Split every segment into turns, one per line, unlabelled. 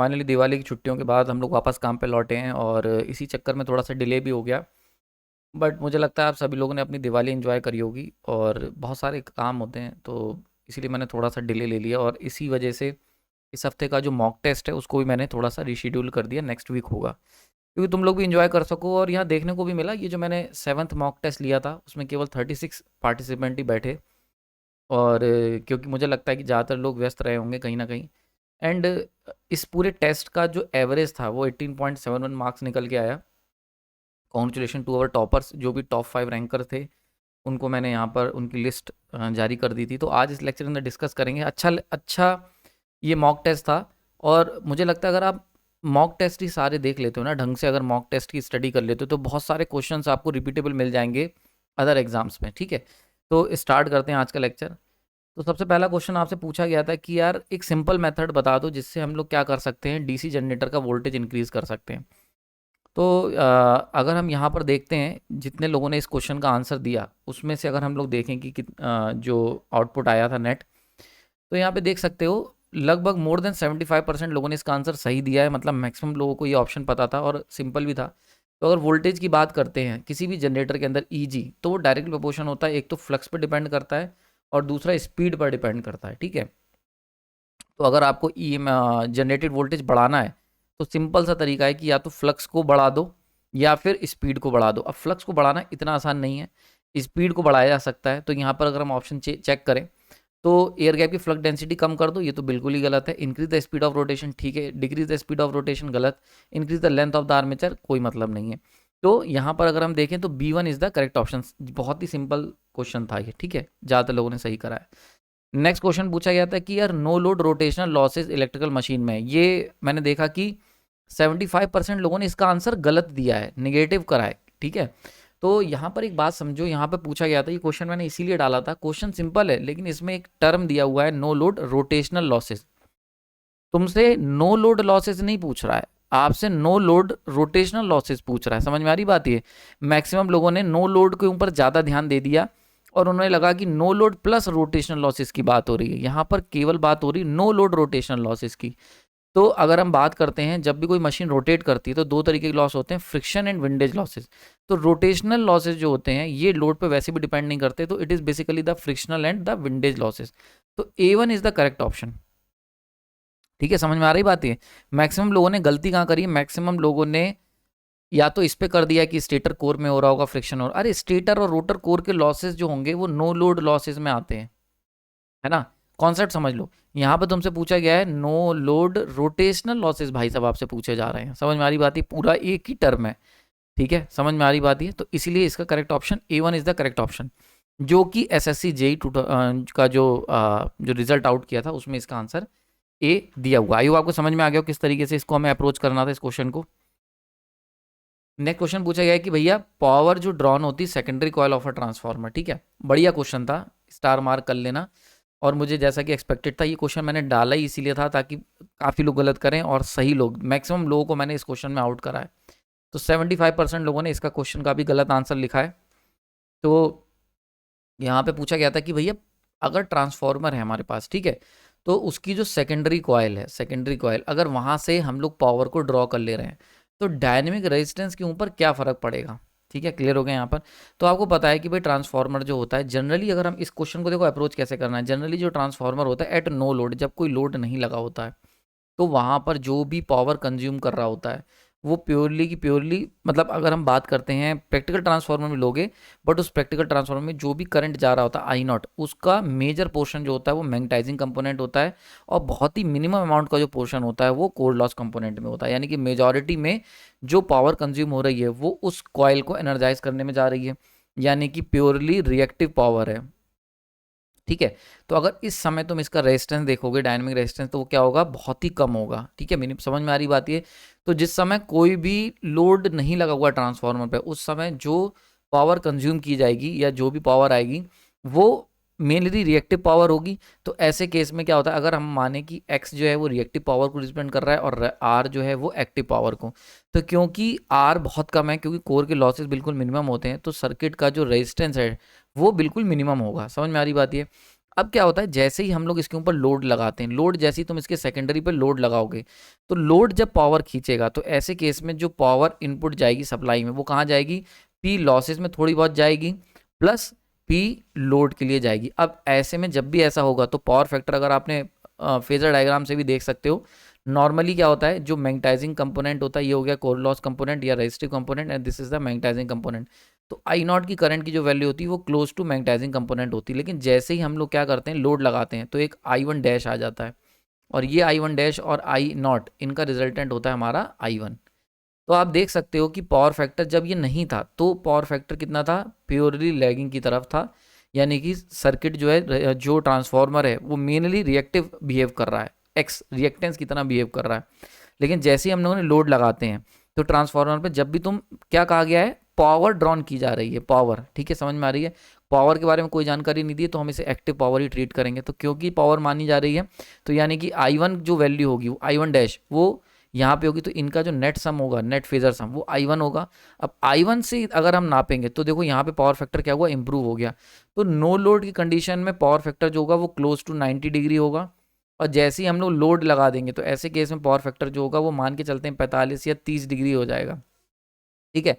Finally Diwali की छुट्टियों के बाद हम लोग वापस काम पे लौटे हैं और इसी चक्कर में थोड़ा सा डिले भी हो गया। बट मुझे लगता है आप सभी लोगों ने अपनी दिवाली एंजॉय करी होगी और बहुत सारे काम होते हैं, तो इसीलिए मैंने थोड़ा सा डिले ले लिया और इसी वजह से इस हफ्ते का जो मॉक टेस्ट है उसको भी मैंने थोड़ा सा रिशेड्यूल कर दिया, नेक्स्ट वीक होगा, क्योंकि तुम लोग भी एंजॉय कर सको। और यहाँ देखने को भी मिला, ये जो मैंने 7th मॉक टेस्ट लिया था उसमें केवल 36 पार्टिसिपेंट ही बैठे। और क्योंकि मुझे लगता है कि ज़्यादातर लोग व्यस्त रहे होंगे कहीं ना कहीं। एंड इस पूरे टेस्ट का जो एवरेज था वो 18.71 मार्क्स निकल के आया। कॉन्ग्रेचुलेशन टू अवर टॉपर्स, जो भी टॉप 5 रैंकर थे उनको मैंने यहाँ पर उनकी लिस्ट जारी कर दी थी। तो आज इस लेक्चर में डिस्कस करेंगे। अच्छा अच्छा ये मॉक टेस्ट था और मुझे लगता है अगर आप मॉक टेस्ट ही सारे देख लेते हो ना ढंग से, अगर मॉक टेस्ट की स्टडी कर लेते हो तो बहुत सारे क्वेश्चंस आपको रिपीटेबल मिल जाएंगे अदर एग्जाम्स में। ठीक है, तो स्टार्ट करते हैं आज का लेक्चर। तो सबसे पहला क्वेश्चन आपसे पूछा गया था कि यार एक सिंपल मेथड बता दो जिससे हम लोग क्या कर सकते हैं, डीसी जनरेटर का वोल्टेज इंक्रीज कर सकते हैं। तो अगर हम यहाँ पर देखते हैं जितने लोगों ने इस क्वेश्चन का आंसर दिया उसमें से अगर हम लोग देखें कि जो आउटपुट आया था नेट, तो यहाँ पे देख सकते हो लगभग मोर देन 75% लोगों ने इसका आंसर सही दिया है। मतलब मैक्सिमम लोगों को ये ऑप्शन पता था और सिंपल भी था। तो अगर वोल्टेज की बात करते हैं किसी भी जनरेटर के अंदर ईजी, तो वो डायरेक्ट प्रोपोर्शन होता है, एक तो फ्लक्स पर डिपेंड करता है और दूसरा स्पीड पर डिपेंड करता है। ठीक है, तो अगर आपको ई जनरेटेड वोल्टेज बढ़ाना है तो सिंपल सा तरीका है कि या तो फ्लक्स को बढ़ा दो या फिर स्पीड को बढ़ा दो। अब फ्लक्स को बढ़ाना इतना आसान नहीं है, स्पीड को बढ़ाया जा सकता है। तो यहाँ पर अगर हम ऑप्शन चेक करें तो एयर गैप की फ्लक्स डेंसिटी कम कर दो, ये तो बिल्कुल ही गलत है। Increase the speed of rotation, ठीक है। Decrease the speed of rotation, गलत। Increase the length of the armature, कोई मतलब नहीं है। तो यहाँ पर अगर हम देखें तो B1 is the correct option. बहुत ही सिंपल क्वेश्चन था ये, ठीक है, ज़्यादातर लोगों ने सही करा है। नेक्स्ट क्वेश्चन पूछा गया था कि यार no load rotational losses electrical machine में, ये मैंने देखा कि 75% लोगों ने इसका आंसर गलत दिया है, निगेटिव करा है। ठीक है, तो यहाँ पर एक बात समझो, यहाँ पर पूछा गया था, ये क्वेश्चन मैंने इसीलिए डाला था, क्वेश्चन सिंपल है लेकिन इसमें एक टर्म दिया हुआ है नो लोड रोटेशनल लॉसेस। तुमसे नो लोड लॉसेस नहीं पूछ रहा है, आपसे नो लोड रोटेशनल लॉसेस पूछ रहा है। समझ में आ रही बात? ये मैक्सिमम लोगों ने नो लोड के ऊपर ज़्यादा ध्यान दे दिया और उन्हें लगा कि no load plus rotational losses की बात हो रही है। यहाँ पर केवल बात हो रही है नो लोड रोटेशनल लॉसेस की। तो अगर हम बात करते हैं जब भी कोई मशीन रोटेट करती है तो दो तरीके के लॉस होते हैं, फ्रिक्शन एंड विंडेज लॉसेस। तो रोटेशनल लॉसेस जो होते हैं ये लोड पे वैसे भी डिपेंड नहीं करते, तो it is basically the frictional and the windage losses. तो A1 is the correct option. ठीक है, समझ में आ रही बात? है मैक्सिमम लोगों ने गलती कहाँ करी, मैक्सिमम लोगों ने या तो इस पे कर दिया कि स्टेटर कोर में हो रहा होगा फ्रिक्शन, और अरे स्टेटर और रोटर कोर के लॉसेस जो होंगे वो नो लोड लॉसेस में आते हैं, है ना। कॉन्सेप्ट समझ लो, यहाँ पे तुमसे पूछा गया है नो लोड रोटेशनल लॉसेस, भाई साहब आपसे पूछे जा रहे हैं। समझ में आ रही बात? है पूरा एक ही टर्म है। ठीक है, समझ में आ रही बात? है तो इसीलिए इसका correct option A1 is the correct option, जो कि SSC JEE का जो रिजल्ट आउट किया था उसमें इसका आंसर A दिया हुआ। आई होप आपको समझ में आ गया हो किस तरीके से इसको हमें अप्रोच करना था इस क्वेश्चन को। नेक्स्ट क्वेश्चन पूछा गया है कि भैया पावर जो ड्रॉन होती है secondary coil of a transformer. ठीक है, बढ़िया क्वेश्चन था, स्टार मार्क कर लेना। और मुझे जैसा कि एक्सपेक्टेड था, ये क्वेश्चन मैंने डाला ही इसीलिए था ताकि काफ़ी लोग गलत करें और सही लोग, मैक्सिमम लोगों को मैंने इस क्वेश्चन में आउट करा है। तो 75% लोगों ने इसका क्वेश्चन का भी गलत आंसर लिखा है। तो यहाँ पे पूछा गया था कि भैया अगर ट्रांसफार्मर है हमारे पास, ठीक है, तो उसकी जो सेकेंडरी कॉइल है, सेकेंडरी कॉइल अगर वहाँ से हम लोग पावर को ड्रॉ कर ले रहे हैं तो डायनेमिक रेजिस्टेंस के ऊपर क्या फ़र्क पड़ेगा। ठीक है, क्लियर हो गया यहाँ पर। तो आपको पता है कि भाई ट्रांसफार्मर जो होता है जनरली, अगर हम इस क्वेश्चन को देखो अप्रोच कैसे करना है, जनरली जो ट्रांसफार्मर होता है एट नो लोड, जब कोई लोड नहीं लगा होता है तो वहाँ पर जो भी पावर कंज्यूम कर रहा होता है वो प्योरली की प्योरली, मतलब अगर हम बात करते हैं प्रैक्टिकल ट्रांसफार्मर में लोगे, बट उस प्रैक्टिकल ट्रांसफार्मर में जो भी करंट जा रहा होता है I0, उसका मेजर पोर्शन जो होता है वो मैग्नेटाइजिंग कंपोनेंट होता है और बहुत ही मिनिमम अमाउंट का जो पोर्शन होता है वो कोर लॉस कंपोनेंट में होता है। यानी कि मेजॉरिटी में जो पावर कंज्यूम हो रही है वो उस कॉइल को एनर्जाइज करने में जा रही है, यानी कि प्योरली रिएक्टिव पावर है। ठीक है, तो अगर इस समय तुम इसका रेजिस्टेंस देखोगे, डायनेमिक रेजिस्टेंस, तो वो क्या होगा, बहुत ही कम होगा। ठीक है, मिनिमम, समझ में आ रही बात? ये तो जिस समय कोई भी लोड नहीं लगा हुआ ट्रांसफार्मर पे, उस समय जो पावर कंज्यूम की जाएगी या जो भी पावर आएगी वो मेनली रिएक्टिव पावर होगी। तो ऐसे केस में क्या होता है, अगर हम माने कि एक्स जो है वो रिएक्टिव पावर को रिप्रेजेंट कर रहा है और आर जो है वो एक्टिव पावर को, तो क्योंकि आर बहुत कम है, क्योंकि कोर के लॉसेस बिल्कुल मिनिमम होते हैं, तो सर्किट का जो रेजिस्टेंस है वो बिल्कुल मिनिमम होगा। समझ में आ रही बात? ये अब क्या होता है, जैसे ही हम लोग इसके ऊपर लोड लगाते हैं, लोड जैसे ही तुम इसके सेकेंडरी पे लोड लगाओगे, तो लोड जब पावर खींचेगा तो ऐसे केस में जो पावर इनपुट जाएगी सप्लाई में, वो कहाँ जाएगी, पी लॉसेस में थोड़ी बहुत जाएगी, प्लस पी लोड के लिए जाएगी। अब ऐसे में जब भी ऐसा होगा तो पावर फैक्टर, अगर आपने फेजर डायग्राम से भी देख सकते हो, नॉर्मली क्या होता है, जो मैग्नेटाइजिंग कंपोनेंट होता है, ये हो गया कोर लॉस कंपोनेंट या resistive component, and this is the magnetising component. तो आई नॉट की करंट की जो वैल्यू होती है वो क्लोज टू मैग्नेटाइजिंग कंपोनेंट होती है, लेकिन जैसे ही हम लोग क्या करते हैं, लोड लगाते हैं, तो एक आई वन डैश आ जाता है, और ये आई वन डैश और आई नॉट, इनका रिजल्टेंट होता है हमारा आई वन। तो आप देख सकते हो कि पावर फैक्टर जब ये नहीं था तो पावर फैक्टर कितना था, प्योरली लैगिंग की तरफ था, यानी कि सर्किट जो है, जो ट्रांसफॉर्मर है, वो मेनली रिएक्टिव बिहेव कर रहा है, एक्स रिएक्टेंस की तरह बिहेव कर रहा है। लेकिन जैसे ही हम लोगों ने लोड लगाते हैं तो ट्रांसफार्मर पे जब भी तुम, क्या कहा गया है, पावर ड्रॉन की जा रही है, पावर, ठीक है, समझ में आ रही है। पावर के बारे में कोई जानकारी नहीं दी है तो हम इसे एक्टिव पावर ही ट्रीट करेंगे, तो क्योंकि पावर मानी जा रही है, तो यानी कि आई वन जो वैल्यू होगी, आई वन डैश, वो यहाँ पे होगी, तो इनका जो नेट सम होगा, नेट फेजर सम, वो आई वन होगा। अब आई वन से अगर हम नापेंगे तो देखो यहाँ पे पावर फैक्टर क्या हुआ, इंप्रूव हो गया। तो नो लोड की कंडीशन में पावर फैक्टर जो होगा वो क्लोज टू 90 डिग्री होगा, और जैसे ही हम लोग लोड लगा देंगे तो ऐसे केस में पावर फैक्टर जो होगा वो मान के चलते हैं 45 या 30 डिग्री हो जाएगा, ठीक है।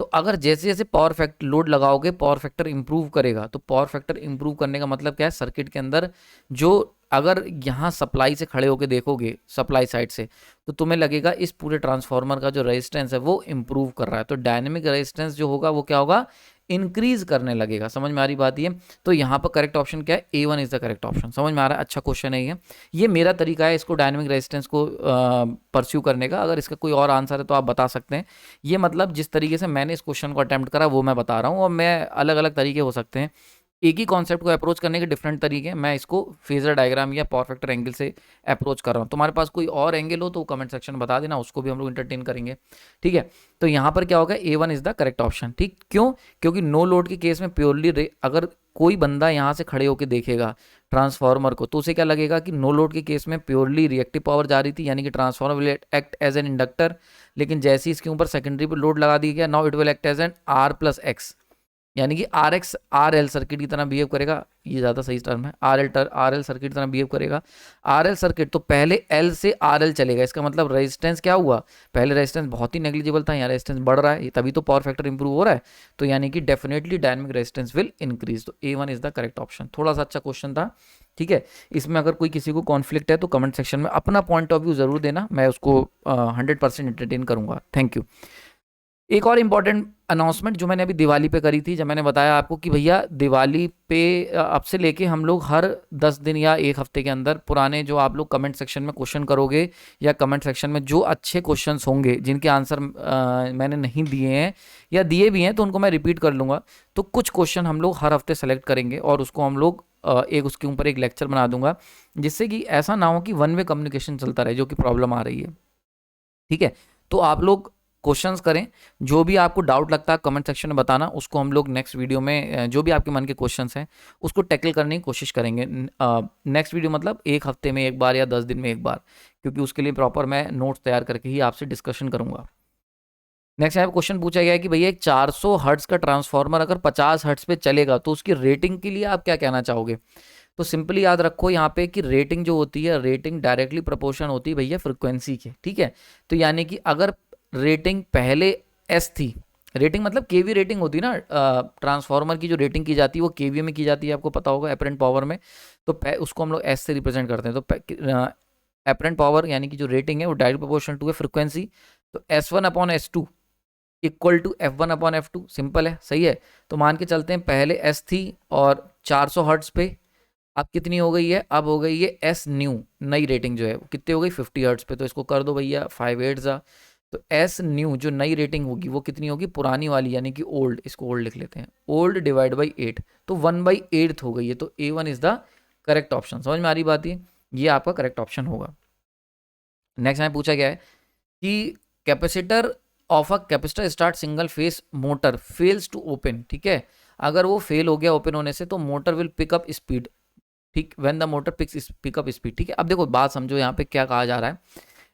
तो अगर जैसे जैसे पावर फैक्टर लोड लगाओगे पावर फैक्टर इंप्रूव करेगा, तो पावर फैक्टर इंप्रूव करने का मतलब क्या है, सर्किट के अंदर जो, अगर यहाँ सप्लाई से खड़े होके देखोगे सप्लाई साइड से, तो तुम्हें लगेगा इस पूरे ट्रांसफार्मर का जो रेजिस्टेंस है वो इंप्रूव कर रहा है, तो डायनेमिक रेजिस्टेंस जो होगा वो क्या होगा, इंक्रीज करने लगेगा। समझ में आ रही बात ये। तो यहाँ पर करेक्ट ऑप्शन क्या है, A1 is the correct option. समझ में आ रहा है, अच्छा क्वेश्चन है ये मेरा तरीका है इसको डायनेमिक रेजिस्टेंस को परस्यू करने का। अगर इसका कोई और आंसर है तो आप बता सकते हैं। ये मतलब जिस तरीके से मैंने इस क्वेश्चन को अटेम्प्ट करा वो मैं बता रहा हूँ, और मैं अलग अलग तरीके हो सकते हैं, एक ही कॉन्सेप्ट को अप्रोच करने के डिफरेंट तरीके हैं। मैं इसको फेजर डायग्राम या पावर फैक्टर एंगल से अप्रोच कर रहा हूँ। तुम्हारे पास कोई और एंगल हो तो कमेंट सेक्शन में बता देना, उसको भी हम लोग इंटरटेन करेंगे, ठीक है। तो यहाँ पर क्या होगा, A1 is the correct option, ठीक। क्यों, क्योंकि नो लोड के केस में प्योरली, अगर कोई बंदा यहाँ से खड़े होकर देखेगा ट्रांसफार्मर को, तो उसे क्या लगेगा कि नो लोड के केस में प्योरली रिएक्टिव पावर जा रही थी, यानी कि transformer will act as an inductor. लेकिन जैसे ही इसके ऊपर सेकेंडरी पर लोड लगा दिया गया, now it will act as an R plus x, यानी कि R X R L circuit की तरह बिहेव करेगा। ये ज़्यादा सही टर्म है, आर एल सर्किट की तरह बिहेव करेगा। आर एल सर्किट तो पहले एल से आर एल चलेगा, इसका मतलब रेजिस्टेंस क्या हुआ, पहले रेजिस्टेंस बहुत ही नेग्लिजिबल था, यहाँ रेजिस्टेंस बढ़ रहा है, तभी तो पावर फैक्टर इंप्रूव हो रहा है। तो यानी कि definitely dynamic resistance will increase. तो A1 is the correct option. थोड़ा सा अच्छा क्वेश्चन था, ठीक है। इसमें अगर कोई किसी को कॉन्फ्लिक्ट है तो कमेंट सेक्शन में अपना पॉइंट ऑफ व्यू जरूर देना, मैं उसको 100% एंटरटेन करूंगा। Thank you. एक और इम्पॉर्टेंट अनाउंसमेंट जो मैंने अभी दिवाली पे करी थी, जब मैंने बताया आपको कि भैया दिवाली पे अब से लेके हम लोग हर 10 दिन या एक हफ्ते के अंदर पुराने जो आप लोग कमेंट सेक्शन में क्वेश्चन करोगे, या कमेंट सेक्शन में जो अच्छे क्वेश्चंस होंगे जिनके आंसर मैंने नहीं दिए हैं या दिए भी हैं तो उनको मैं रिपीट कर लूँगा। तो कुछ क्वेश्चन हम लोग हर हफ्ते सेलेक्ट करेंगे और उसको हम लोग एक उसके ऊपर एक लेक्चर बना दूंगा, जिससे कि ऐसा ना हो कि वन वे कम्युनिकेशन चलता रहे, जो कि प्रॉब्लम आ रही है, ठीक है। तो आप लोग क्वेश्चंस करें, जो भी आपको डाउट लगता है कमेंट सेक्शन में बताना, उसको हम लोग नेक्स्ट वीडियो में जो भी आपके मन के क्वेश्चंस हैं उसको टैकल करने की कोशिश करेंगे। नेक्स्ट वीडियो मतलब एक हफ्ते में एक बार या 10 दिन में एक बार, क्योंकि उसके लिए प्रॉपर मैं नोट्स तैयार करके ही आपसे डिस्कशन करूंगा। नेक्स्ट यहाँ पे क्वेश्चन पूछा गया है कि भैया एक 400 हर्ट्ज का ट्रांसफार्मर अगर 50 हर्ट्ज पे चलेगा तो उसकी रेटिंग के लिए आप क्या कहना चाहोगे। तो सिंपली याद रखो यहाँ पे कि रेटिंग जो होती है, रेटिंग डायरेक्टली प्रोपोर्शन होती है भैया फ्रिक्वेंसी के, ठीक है। तो यानी कि अगर रेटिंग पहले एस थी, रेटिंग मतलब केवी रेटिंग होती है ना, ट्रांसफार्मर की जो रेटिंग की जाती है वो केवी में की जाती है, आपको पता होगा एपरेंट पावर में। तो उसको हम लोग एस से रिप्रेजेंट करते हैं। तो एपरेंट पावर यानी कि जो रेटिंग है वो डायरेक्ट प्रोपोर्शनल टू है फ्रिक्वेंसी। तो S1 upon S2 equal to F1 upon F2, simple है, सही है। तो मान के चलते हैं पहले S थी और 400 हर्ट्ज पे अब कितनी हो गई है, अब हो गई है S न्यू, नई रेटिंग जो है वो कितनी हो गई 50 हर्ट्ज पे। तो इसको कर दो भैया 5 8 जा, तो S न्यू जो नई रेटिंग होगी वो कितनी होगी, पुरानी वाली यानी कि ओल्ड, इसको ओल्ड लिख लेते हैं, ओल्ड डिवाइड बाई 8, तो 1/8 हो गई है। तो A1 is the correct option. समझ में आ रही बात ये आपका करेक्ट ऑप्शन होगा। नेक्स्ट हमें पूछा गया है कि capacitor of a capacitor start single phase motor fails to open, ठीक है। अगर वो फेल हो गया ओपन होने से तो मोटर विल पिकअप स्पीड, ठीक, when the motor pickup speed, ठीक है। अब देखो बात समझो यहाँ पे क्या कहा जा रहा है,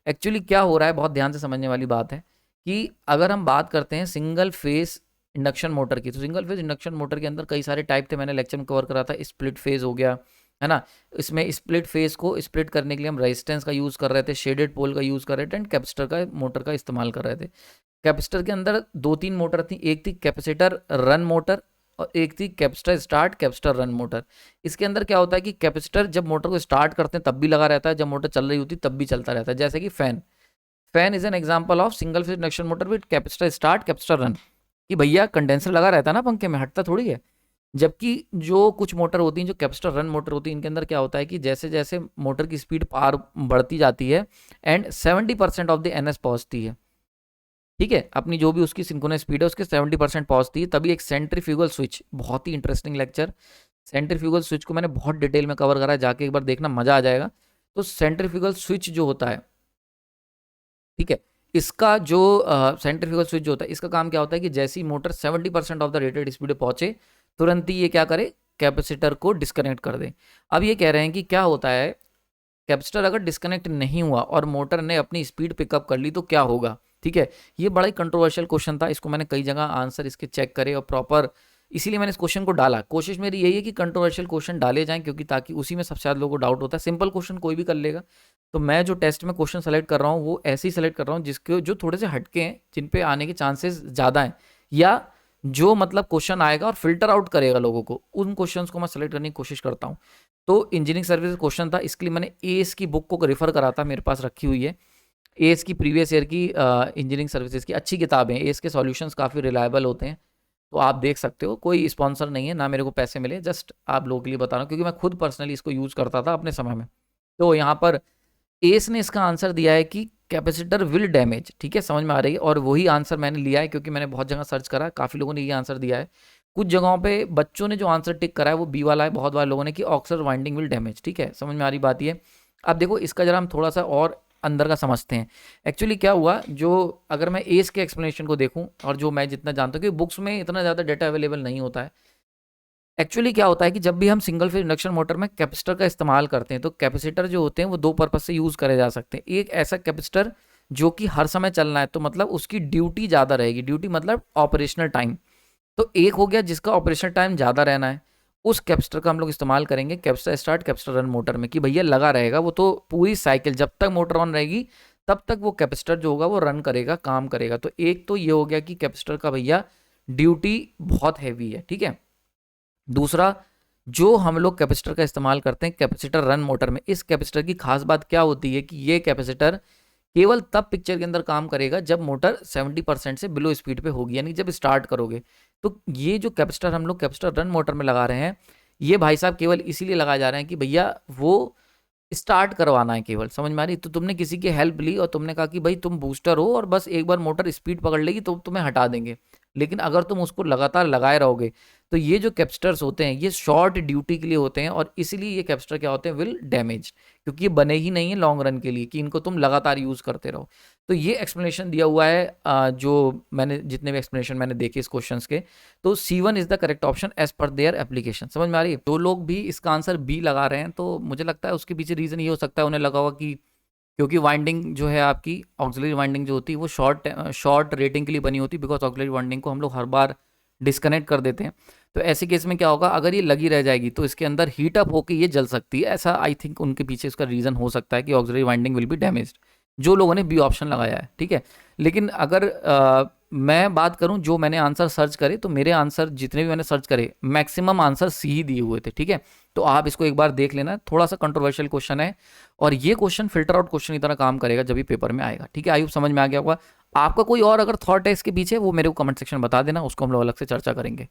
एक्चुअली क्या हो रहा है, बहुत ध्यान से समझने वाली बात है कि अगर हम बात करते हैं सिंगल फेस इंडक्शन मोटर की, तो सिंगल फेज इंडक्शन मोटर के अंदर कई सारे टाइप थे, मैंने लेक्चर में कवर करा था। स्प्लिट फेज हो गया, है ना। इसमें स्प्लिट फेस को स्प्लिट करने के लिए हम रेजिस्टेंस का यूज़ कर रहे थे, शेडेड पोल का यूज़ कर रहे थे एंड कैपेसिटर का मोटर का इस्तेमाल कर रहे थे। कैपेसिटर के अंदर 2-3 मोटर थी, एक थी कैपेसिटर रन मोटर और एक थी capacitor start capacitor run motor. इसके अंदर क्या होता है कि कैपेसिटर जब मोटर को स्टार्ट करते हैं तब भी लगा रहता है, जब मोटर चल रही होती है तब भी चलता रहता है। जैसे कि fan is an example of single phase induction motor with capacitor start capacitor run. कि भैया कंडेंसर लगा रहता है ना पंखे में, हटता थोड़ी है। जबकि जो कुछ मोटर होती हैं जो कैपेसिटर रन मोटर होती है, इनके अंदर क्या होता है कि जैसे जैसे मोटर की स्पीड पार बढ़ती जाती है एंड 70% ऑफ द एनएस पहुंचती है, ठीक है, अपनी जो भी उसकी सिंक्रोनस स्पीड है उसके 70% पहुंचती है, तभी एक सेंट्रीफ्यूगल स्विच, बहुत ही इंटरेस्टिंग लेक्चर, सेंट्रीफ्यूगल स्विच को मैंने बहुत डिटेल में कवर करा है, जाके एक बार देखना मजा आ जाएगा। तो सेंट्रीफ्यूगल स्विच जो होता है, ठीक है, इसका जो सेंट्रीफ्यूगल स्विच जो होता है इसका काम क्या होता है कि जैसी motor 70% of the rated speed पे पहुंचे तुरंत ही ये क्या करे, कैपेसिटर को डिस्कनेक्ट कर दे। अब ये कह रहे हैं कि क्या होता है, कैपेसिटर अगर डिस्कनेक्ट नहीं हुआ और मोटर ने अपनी स्पीड पिकअप कर ली तो क्या होगा, ठीक है। ये बड़ा ही कंट्रोवर्शियल क्वेश्चन था, इसको मैंने कई जगह आंसर इसके चेक करे और प्रॉपर, इसीलिए मैंने इस क्वेश्चन को डाला। कोशिश मेरी यही है कि कंट्रोवर्शियल क्वेश्चन डाले जाएं, क्योंकि ताकि उसी में सबसे ज़्यादा लोगों को डाउट होता है। सिंपल क्वेश्चन कोई भी कर लेगा, तो मैं जो टेस्ट में क्वेश्चन सेलेक्ट कर रहा हूँ वो ऐसे ही सेलेक्ट कर रहा हूँ जिसके जो थोड़े से हटके हैं, जिन पे आने के चांसेस ज़्यादा हैं, या जो मतलब क्वेश्चन आएगा और फिल्टर आउट करेगा लोगों को, उन क्वेश्चंस को मैं सेलेक्ट करने की कोशिश करता हूँ। तो इंजीनियरिंग सर्विस क्वेश्चन था, इसके लिए मैंने एएस की बुक को रेफर करा था, मेरे पास रखी हुई है। एएस की प्रीवियस ईयर की इंजीनियरिंग सर्विसेज की अच्छी किताबें हैं, एएस के सॉल्यूशंस काफ़ी रिलायबल होते हैं, तो आप देख सकते हो। कोई स्पॉन्सर नहीं है, ना मेरे को पैसे मिले, जस्ट आप लोगों के लिए बता रहा हूँ, क्योंकि मैं खुद पर्सनली इसको यूज़ करता था अपने समय में। तो यहाँ पर एस ने इसका आंसर दिया है कि कैपेसिटर विल डैमेज, ठीक है, समझ में आ रही है। और वही आंसर मैंने लिया है, क्योंकि मैंने बहुत जगह सर्च करा, काफ़ी लोगों ने ये आंसर दिया है। कुछ जगहों पे बच्चों ने जो आंसर टिक करा है वो बी वाला है, बहुत बार लोगों ने कि ऑक्सर वाइंडिंग विल डैमेज, ठीक है, समझ में आ रही बात ये। अब देखो इसका जरा हम थोड़ा सा और अंदर का समझते हैं। एक्चुअली क्या हुआ, जो अगर मैं एस के एक्सप्लेनेशन को देखूं और जो मैं जितना जानता हूँ, क्योंकि बुक्स में इतना ज़्यादा डेटा अवेलेबल नहीं होता है। एक्चुअली क्या होता है कि जब भी हम सिंगल फेज इंडक्शन मोटर में कैपेसिटर का इस्तेमाल करते हैं, तो कैपेसिटर जो होते हैं वो दो पर्पज से यूज़ करे जा सकते हैं। एक ऐसा कैपेसिटर जो कि हर समय चलना है, तो मतलब उसकी ड्यूटी ज़्यादा रहेगी, ड्यूटी मतलब ऑपरेशनल टाइम। तो एक हो गया जिसका ऑपरेशनल टाइम ज़्यादा रहना है, उस कैपेसिटर का हम लोग इस्तेमाल करेंगे capacitor start capacitor run motor में, कि भैया लगा रहेगा वो, तो पूरी साइकिल जब तक मोटर ऑन रहेगी तब तक वो कैपेसिटर जो होगा वो रन करेगा, काम करेगा। तो एक तो ये हो गया कि कैपेसिटर का भैया ड्यूटी बहुत हैवी है, ठीक है। दूसरा, जो हम लोग कैपेसिटर का इस्तेमाल करते हैं कैपेसिटर रन मोटर में, इस कैपेसिटर की खास बात क्या होती है कि ये कैपेसिटर केवल तब पिक्चर के अंदर काम करेगा जब मोटर 70% से बिलो स्पीड पे होगी, यानी जब स्टार्ट करोगे। तो ये जो कैपेसिटर हम लोग कैपेसिटर रन मोटर में लगा रहे हैं, ये भाई साहब केवल इसीलिए लगाए जा रहे हैं कि भैया वो स्टार्ट करवाना है केवल, समझ में आ रही। तो तुमने किसी की हेल्प ली और तुमने कहा कि भाई तुम बूस्टर हो और बस एक बार मोटर स्पीड पकड़ लेगी तो तुम्हें हटा देंगे, लेकिन अगर तुम उसको लगातार लगाए रहोगे तो ये जो कैपेसिटर्स होते हैं ये शॉर्ट ड्यूटी के लिए होते हैं, और इसीलिए ये कैपेसिटर क्या होते हैं, विल डैमेज, क्योंकि ये बने ही नहीं है लॉन्ग रन के लिए कि इनको तुम लगातार यूज़ करते रहो। तो ये एक्सप्लेनेशन दिया हुआ है, जो मैंने जितने भी एक्सप्लेनेशन मैंने देखे इस क्वेश्चन के, तो C1 is the correct option as per their application. समझ में आ रही है। दो लोग भी इसका आंसर बी लगा रहे हैं, तो मुझे लगता है उसके पीछे रीज़न ये हो सकता है, उन्हें लगा हुआ कि क्योंकि वाइंडिंग जो है आपकी ऑक्सिलरी वाइंडिंग जो होती है वो शॉर्ट रेटिंग के लिए बनी होती है, बिकॉज ऑक्सिलरी वाइंडिंग को हम लोग हर बार डिस्कनेक्ट कर देते हैं। तो ऐसे केस में क्या होगा, अगर ये लगी रह जाएगी तो इसके अंदर हीट अप होकर ये जल सकती है, ऐसा आई थिंक उनके पीछे इसका रीज़न हो सकता है कि auxiliary winding will be damaged, जो लोगों ने बी ऑप्शन लगाया है, ठीक है। लेकिन अगर मैं बात करूं जो मैंने आंसर सर्च करे, तो मेरे आंसर जितने भी मैंने सर्च करे मैक्सिमम आंसर सी ही दिए हुए थे, ठीक है। तो आप इसको एक बार देख लेना, थोड़ा सा कंट्रोवर्शियल क्वेश्चन है और ये क्वेश्चन फिल्टर आउट क्वेश्चन की तरह काम करेगा जब भी पेपर में आएगा, ठीक है। आई होप समझ में आ गया होगा। आपका कोई और अगर थॉट है इसके पीछे वो मेरे को कमेंट सेक्शन में बता देना, उसको हम लोग अलग से चर्चा करेंगे।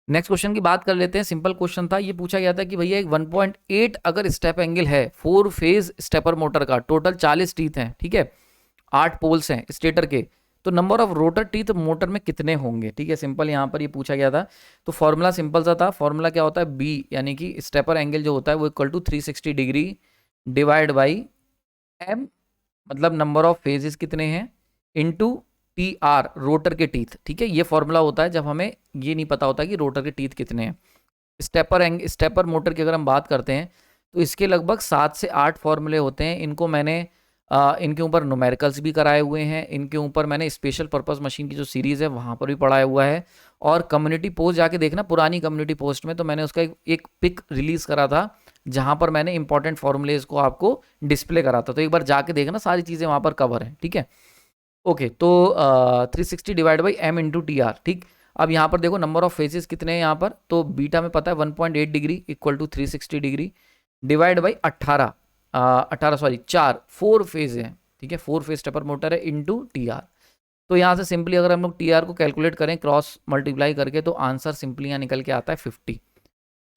नेक्स्ट क्वेश्चन की बात कर लेते हैं। सिंपल क्वेश्चन था, ये पूछा गया था कि भैया एक 1.8 अगर स्टेप एंगल है 4 फेज स्टेपर मोटर का, टोटल 40 टीथ हैं, ठीक है, 8 पोल्स हैं स्टेटर के, तो number of rotor teeth motor में कितने होंगे, ठीक है। सिंपल यहाँ पर ये पूछा गया था। तो फॉर्मूला सिंपल सा था, फॉर्मूला क्या होता है, बी यानी कि स्टेपर एंगल जो होता है वो equal to 360 degree divide by M, मतलब नंबर ऑफ फेजेस कितने हैं, इनटू टी आर रोटर के टीथ, ठीक है। ये फॉर्मूला होता है जब हमें ये नहीं पता होता कि रोटर के टीथ कितने हैं। स्टेपर मोटर की अगर हम बात करते हैं तो इसके लगभग 7 से 8 फॉर्मूले होते हैं। इनको मैंने इनके ऊपर न्यूमेरिकल्स भी कराए हुए हैं, इनके ऊपर मैंने स्पेशल पर्पस मशीन की जो सीरीज़ है वहाँ पर भी पढ़ाया हुआ है, और कम्युनिटी पोस्ट जाके देखना पुरानी कम्युनिटी पोस्ट में, तो मैंने उसका एक पिक रिलीज़ करा था जहाँ पर मैंने इंपॉर्टेंट फॉर्मूलेज को आपको डिस्प्ले करा था। तो एक बार जाके देखना, सारी चीज़ें वहाँ पर कवर हैं, ठीक है। ओके, तो 360 divide by M into T R, ठीक। अब यहाँ पर देखो नंबर ऑफ फेजेस कितने हैं यहाँ पर, तो बीटा में पता है 1.8 degree equal to 360 degree divide by 18 sorry 4 phase है, ठीक है, 4 फेज स्टेपर मोटर है इंटू टी आर। तो यहाँ से सिंपली अगर हम लोग टी आर को कैलकुलेट करें क्रॉस मल्टीप्लाई करके, तो आंसर सिंपली यहाँ निकल के आता है 50।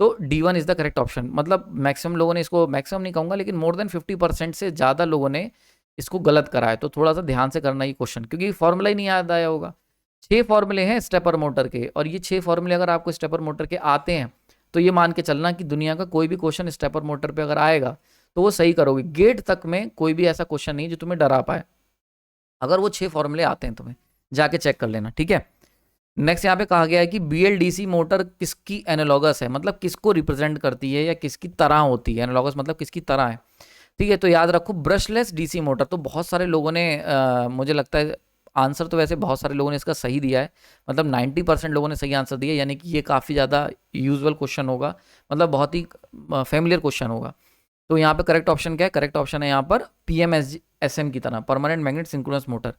तो D1 is the correct option. मतलब मैक्सिमम लोगों ने इसको, मैक्सिमम नहीं कहूँगा लेकिन मोर देन 50% से ज़्यादा लोगों ने इसको गलत करा है। तो थोड़ा सा ध्यान से करना ये क्वेश्चन, क्योंकि फॉर्मूला ही नहीं याद आया होगा। 6 फॉर्मूले हैं स्टेपर मोटर के, और ये 6 फॉर्मूले अगर आपको स्टेपर मोटर के आते हैं तो ये मान के चलना कि दुनिया का कोई भी क्वेश्चन स्टेपर मोटर पे अगर आएगा तो वो सही करोगे। गेट तक में कोई भी ऐसा क्वेश्चन नहीं जो तुम्हें डरा पाए, अगर वो 6 फॉर्मूले आते हैं तुम्हें जाके चेक कर लेना, ठीक है। नेक्स्ट यहाँ पे कहा गया है कि BLDC मोटर किसकी एनालॉगस है, मतलब किसको रिप्रेजेंट करती है या किसकी तरह होती है। एनालॉगस मतलब किसकी तरह है, ठीक है। तो याद रखो ब्रशलेस डीसी मोटर। तो बहुत सारे लोगों ने मुझे लगता है आंसर तो वैसे बहुत सारे लोगों ने इसका सही दिया है, मतलब 90% लोगों ने सही आंसर दिया, यानी कि ये काफ़ी ज़्यादा यूजुअल क्वेश्चन होगा, मतलब बहुत ही फेमिलियर क्वेश्चन होगा। तो यहाँ पे करेक्ट ऑप्शन क्या है, करेक्ट ऑप्शन है यहाँ पर PMSM की तरह, परमानेंट मैग्नेट सिंक्रोनस मोटर।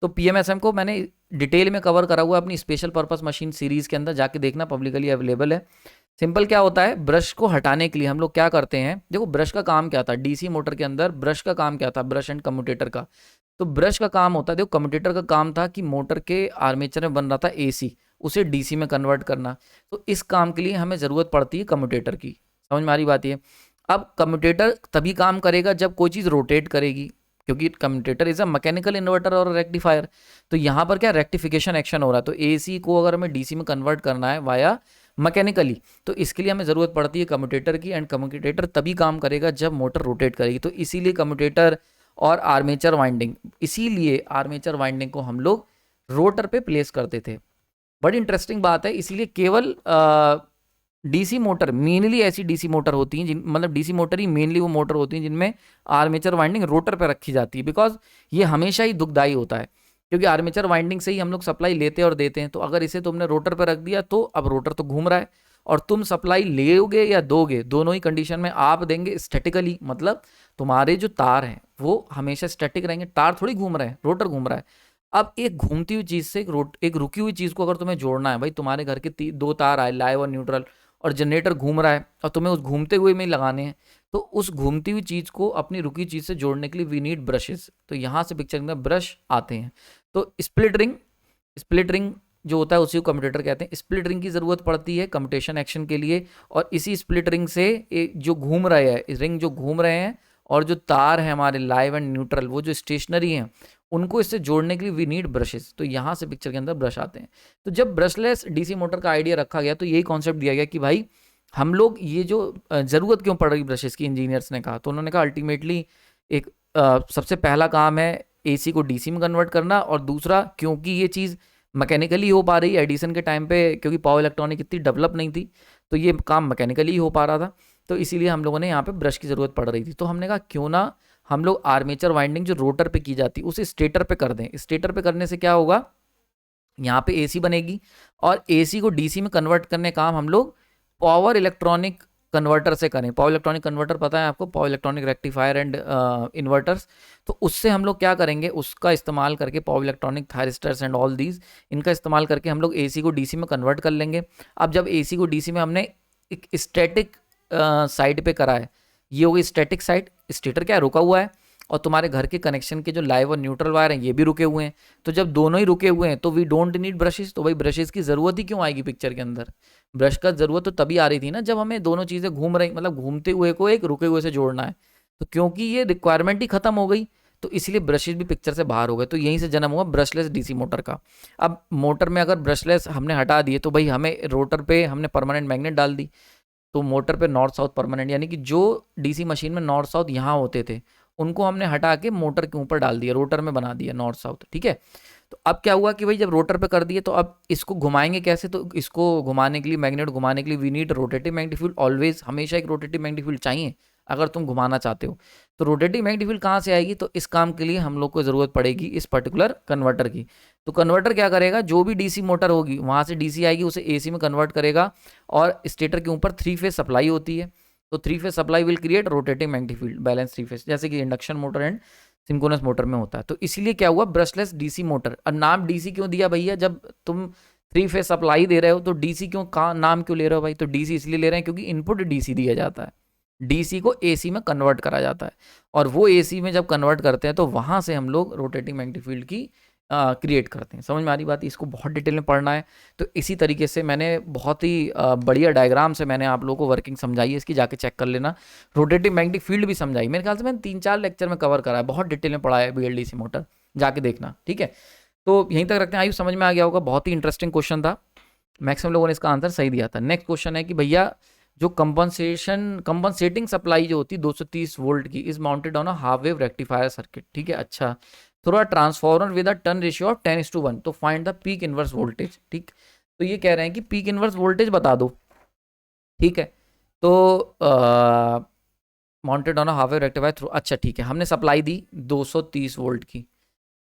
तो PMSM को मैंने डिटेल में कवर करा हुआ है अपनी स्पेशल पर्पस मशीन सीरीज़ के अंदर, जाके देखना, पब्लिकली अवेलेबल है। सिंपल क्या होता है, ब्रश को हटाने के लिए हम लोग क्या करते हैं, देखो ब्रश का काम क्या था, डीसी मोटर के अंदर ब्रश का काम क्या था, ब्रश एंड कम्यूटेटर का। तो ब्रश का काम होता है, देखो कम्यूटेटर का काम था कि मोटर के आर्मेचर में बन रहा था AC, उसे DC में कन्वर्ट करना। तो इस काम के लिए हमें ज़रूरत पड़ती है कम्यूटेटर की, समझ में आ रही बात ये। अब कम्यूटेटर तभी काम करेगा जब कोई चीज़ रोटेट करेगी, क्योंकि commutator is a mechanical inverter और रेक्टिफायर। तो यहाँ पर क्या रेक्टिफिकेशन एक्शन हो रहा है, तो AC को अगर हमें DC में कन्वर्ट करना है वाया मैकेनिकली, तो इसके लिए हमें ज़रूरत पड़ती है कम्यूटेटर की, एंड कम्यूटेटर तभी काम करेगा जब मोटर रोटेट करेगी। तो इसीलिए कम्यूटेटर और आर्मेचर वाइंडिंग, इसीलिए आर्मेचर वाइंडिंग को हम लोग रोटर पे प्लेस करते थे। बड़ी इंटरेस्टिंग बात है, इसीलिए केवल डीसी मोटर, मेनली ऐसी डीसी मोटर होती हैं जिन, मतलब डीसी मोटर ही मेनली वो मोटर होती हैं जिनमें आर्मेचर वाइंडिंग रोटर पे रखी जाती है, बिकॉज ये हमेशा ही दुखदाई होता है, क्योंकि आर्मेचर वाइंडिंग से ही हम लोग सप्लाई लेते और देते हैं। तो अगर इसे तुमने रोटर पे रख दिया तो अब रोटर तो घूम रहा है, और तुम सप्लाई लेोगे या दोगे, दोनों ही कंडीशन में आप देंगे स्टैटिकली, मतलब तुम्हारे जो तार हैं वो हमेशा स्टैटिक रहेंगे, तार थोड़ी घूम रहे हैं, रोटर घूम रहा है। अब एक घूमती हुई चीज़ से एक रुकी हुई चीज़ को अगर तुम्हें जोड़ना है, भाई तुम्हारे घर के 2 तार आए, लाइव और न्यूट्रल, और जनरेटर घूम रहा है और तुम्हें उस घूमते हुए में लगाने हैं, तो उस घूमती हुई चीज़ को अपनी रुकी चीज़ से जोड़ने के लिए वी नीड ब्रशेस। तो यहाँ से पिक्चर में ब्रश आते हैं। तो स्प्लिट रिंग जो होता है उसी को कम्यूटेटर कहते हैं। स्प्लिट रिंग की ज़रूरत पड़ती है कम्यूटेशन एक्शन के लिए, और इसी स्प्लिट रिंग से जो घूम रहे हैं, रिंग जो घूम रहे हैं, और जो तार है हमारे लाइव एंड न्यूट्रल, वो जो स्टेशनरी हैं, उनको इससे जोड़ने के लिए वी नीड ब्रशेस। तो यहाँ से पिक्चर के अंदर ब्रश आते हैं। तो जब ब्रशलेस डीसी मोटर का आइडिया रखा गया तो यही कॉन्सेप्ट दिया गया कि भाई हम लोग ये जो ज़रूरत क्यों पड़ रही ब्रशेस की, इंजीनियर्स ने कहा। तो उन्होंने कहा अल्टीमेटली एक सबसे पहला काम है AC को DC में कन्वर्ट करना, और दूसरा क्योंकि ये चीज़ मैकेनिकली हो पा रही है एडिसन के टाइम पे, क्योंकि पावर इलेक्ट्रॉनिक इतनी डेवलप नहीं थी, तो ये काम मैकेनिकली हो पा रहा था, तो इसीलिए हम लोगों ने यहाँ पे ब्रश की ज़रूरत पड़ रही थी। तो हमने कहा क्यों ना हम लोग आर्मेचर वाइंडिंग जो रोटर पे की जाती है उसे स्टेटर पे कर दें। स्टेटर पे करने से क्या होगा, यहाँ पे AC बनेगी, और AC को DC में कन्वर्ट करने का काम हम लोग पावर इलेक्ट्रॉनिक कन्वर्टर से करें। पावर इलेक्ट्रॉनिक कन्वर्टर पता है आपको, power electronic rectifier and inverters. तो उससे हम लोग क्या करेंगे, उसका इस्तेमाल करके power electronic thyristors and all these, इनका इस्तेमाल करके हम लोग AC को DC में कन्वर्ट कर लेंगे। अब जब AC को DC में हमने एक स्टैटिक साइड पे करा है, ये होगी स्टैटिक साइड, स्टेटर क्या है, रुका हुआ है, और तुम्हारे घर के कनेक्शन के जो लाइव और न्यूट्रल वायर हैं ये भी रुके हुए हैं। तो जब दोनों ही रुके हुए हैं तो वी डोंट नीड ब्रशेस। तो भाई ब्रशेस की ज़रूरत ही क्यों आएगी पिक्चर के अंदर, ब्रश का ज़रूरत तो तभी आ रही थी ना जब हमें दोनों चीज़ें घूम रही, मतलब घूमते हुए को एक रुके हुए से जोड़ना है। तो क्योंकि ये रिक्वायरमेंट ही खत्म हो गई, तो इसलिए ब्रशेस भी पिक्चर से बाहर हो गए। तो यहीं से जन्म हुआ ब्रशलेस डीसी मोटर का। अब मोटर में अगर ब्रशलेस हमने हटा दिए तो भाई हमें रोटर पे हमने परमानेंट मैग्नेट डाल दी, तो मोटर पे नॉर्थ साउथ परमानेंट, यानी कि जो डीसी मशीन में नॉर्थ साउथ यहाँ होते थे उनको हमने हटा के मोटर के ऊपर डाल दिया, रोटर में बना दिया नॉर्थ साउथ, ठीक है। तो अब क्या हुआ कि भाई जब रोटर पे कर दिए तो अब इसको घुमाएंगे कैसे, तो इसको घुमाने के लिए, मैग्नेट घुमाने के लिए we need rotative magnetic field. Always हमेशा एक रोटेटिव मैग्नेटिक फील्ड चाहिए अगर तुम घुमाना चाहते हो। तो रोटेटिव मैग्नेटिक फील्ड कहाँ से आएगी, तो इस काम के लिए हम लोग को ज़रूरत पड़ेगी इस पर्टिकुलर कन्वर्टर की। तो कन्वर्टर क्या करेगा, जो भी डीसी मोटर होगी वहाँ से डीसी आएगी, उसे AC में कन्वर्ट करेगा, और स्टेटर के ऊपर 3 फेज सप्लाई होती है। तो three phase supply will create rotating magnetic field balance three phase, जैसे कि induction motor and synchronous motor में होता है। तो इसीलिए क्या हुआ, ब्रशलेस डीसी मोटर। और नाम डीसी क्यों दिया भैया, जब तुम थ्री फेज सप्लाई दे रहे हो तो डीसी क्यों का नाम क्यों ले रहे हो भाई, तो डीसी इसलिए ले रहे हैं क्योंकि इनपुट डीसी दिया जाता है, डीसी को एसी में कन्वर्ट करा जाता है, और वो एसी में जब कन्वर्ट करते हैं तो वहां से हम लोग रोटेटिंग मैग्नेटिक फील्ड की क्रिएट करते हैं। समझ में आ रही बात, इसको बहुत डिटेल में पढ़ना है। तो इसी तरीके से मैंने बहुत ही बढ़िया डायग्राम से मैंने आप लोगों को वर्किंग समझाई है, इसकी जाके चेक कर लेना। रोटेटिंग मैग्नेटिक फील्ड भी समझाई, मेरे ख्याल से मैंने 3-4 लेक्चर में कवर करा है, बहुत डिटेल में पढ़ा है बीएलडीसी मोटर, जाके देखना, ठीक है। तो यहीं तक रखते हैं, आयु समझ में आ गया होगा, बहुत ही इंटरेस्टिंग क्वेश्चन था, मैक्सिमम लोगों ने इसका आंसर सही दिया था। नेक्स्ट क्वेश्चन है कि भैया जो कंपनसेटिंग सप्लाई जो होती है 230 वोल्ट की is mounted on a half wave rectifier circuit, ठीक है। अच्छा, थोड़ा transformer with a turn ratio of 10:1, तो find the peak inverse voltage, ठीक। तो ये कह रहे हैं कि पीक इनवर्स वोल्टेज बता दो, ठीक है। तो mounted on a half wave rectifier through, अच्छा ठीक है, हमने सप्लाई दी 230 वोल्ट की,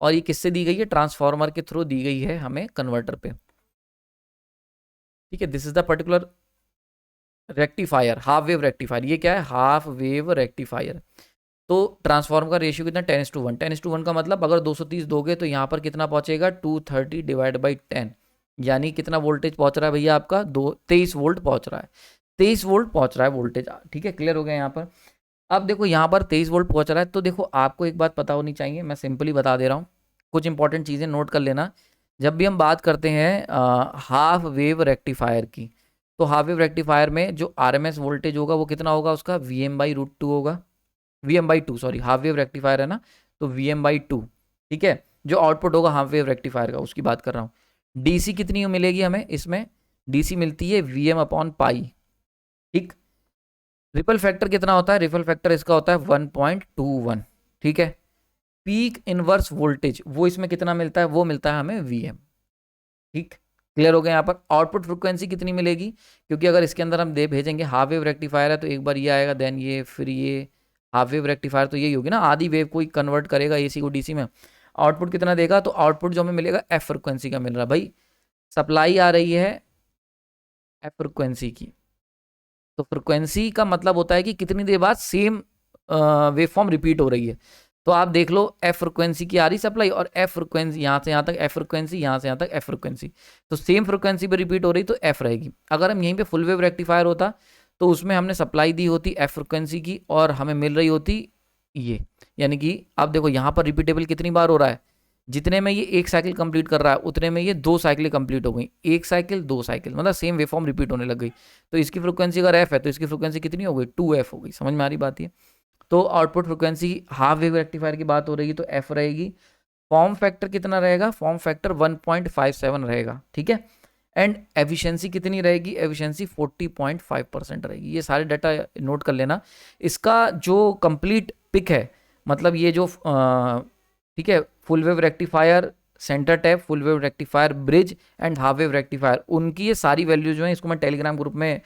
और ये किससे दी गई है, ट्रांसफॉर्मर के थ्रू दी गई है हमें कन्वर्टर पे, ठीक है। This is the particular rectifier, half wave rectifier, ये क्या है, हाफ वेव रेक्टिफायर। तो ट्रांसफॉर्मर का रेशियो कितना, 10:1, 10:1 का मतलब अगर 230 दोगे तो यहाँ पर कितना पहुंचेगा, 230 डिवाइड बाई 10, यानी कितना वोल्टेज पहुंच रहा है भैया आपका, 23 वोल्ट पहुंच रहा है, 23 वोल्ट पहुंच रहा है वोल्टेज, ठीक है। क्लियर हो गया यहाँ पर। अब देखो यहाँ पर 23 वोल्ट पहुंच रहा है, तो देखो आपको एक बात पता होनी चाहिए, मैं सिंपली बता दे रहा हूँ, कुछ इंपॉर्टेंट चीज़ें नोट कर लेना। जब भी हम बात करते हैं हाफ वेव रेक्टिफायर की, तो हाफ वेव रेक्टिफायर में जो आरएमएस वोल्टेज होगा वो कितना होगा, उसका Vm/√2 होगा, Vm/2, sorry, half wave rectifier है ना, तो Vm/2, ठीक है। जो आउटपुट होगा हाफ वेव रेक्टिफायर का, उसकी बात कर रहा हूँ। डीसी कितनी मिलेगी हमें इसमें, डीसी मिलती है Vm/π, ठीक। रिपल फैक्टर कितना होता है, रिपल फैक्टर इसका होता है 1.21, ठीक है। पीक इनवर्स वोल्टेज वो इसमें कितना मिलता है, वो मिलता है हमें Vm, ठीक। क्लियर हो गया। यहाँ पर आउटपुट फ्रिक्वेंसी कितनी मिलेगी, क्योंकि अगर इसके अंदर हम दे भेजेंगे हाफ वेव रेक्टिफायर है, तो एक बार ये आएगा, देन ये, फिर ये, हाफ वेव रेक्टिफायर तो यही होगी ना, आधी वेव को ही कन्वर्ट करेगा एसी को डीसी में। आउटपुट कितना देगा, तो आउटपुट जो हमें मिलेगा एफ फ्रिक्वेंसी का मिल रहा है भाई, सप्लाई आ रही है एफ फ्रिक्वेंसी की, तो फ्रिक्वेंसी का मतलब होता है कि कितनी देर बाद सेम वेव फॉर्म रिपीट हो रही है। तो आप देख लो, एफ फ्रिक्वेंसी की आ रही सप्लाई, और एफ फ्रिक्वेंसी यहाँ से यहाँ तक एफ फ्रिक्वेंसी, यहाँ से यहाँ तक एफ फ्रिक्वेंसी, तो सेम फ्रिक्वेंसी पे रिपीट हो रही, तो एफ रहेगी। अगर हम यहीं पे फुल वेव रेक्टिफायर होता तो उसमें हमने सप्लाई दी होती एफ फ्रिक्वेंसी की, और हमें मिल रही होती ये, यानी कि आप देखो यहाँ पर रिपीटेबल कितनी बार हो रहा है, जितने में ये एक साइकिल कंप्लीट कर रहा है उतने में ये 2 साइकिल कंप्लीट हो गई, एक साइकिल 2 साइकिल, मतलब सेम वेव फॉर्म रिपीट होने लग गई। तो इसकी फ्रिक्वेंसी अगर एफ है तो इसकी फ्रिक्वेंसी कितनी हो गई, 2f हो गई। समझ में आ रही बात ये। तो output frequency half wave rectifier की बात हो रही है तो एफ रहेगी। फॉर्म फैक्टर कितना रहेगा, फॉर्म फैक्टर 1.57 रहेगा, ठीक है। एंड एफिशिएंसी कितनी रहेगी, एफिशिएंसी 40.5% रहेगी। ये सारे डाटा नोट कर लेना। इसका जो कंप्लीट पिक है, मतलब ये जो ठीक है, full wave rectifier, centre tap, full wave rectifier, bridge and half wave rectifier, उनकी ये सारी वैल्यू जो है, इसको मैं टेलीग्राम ग्रुप में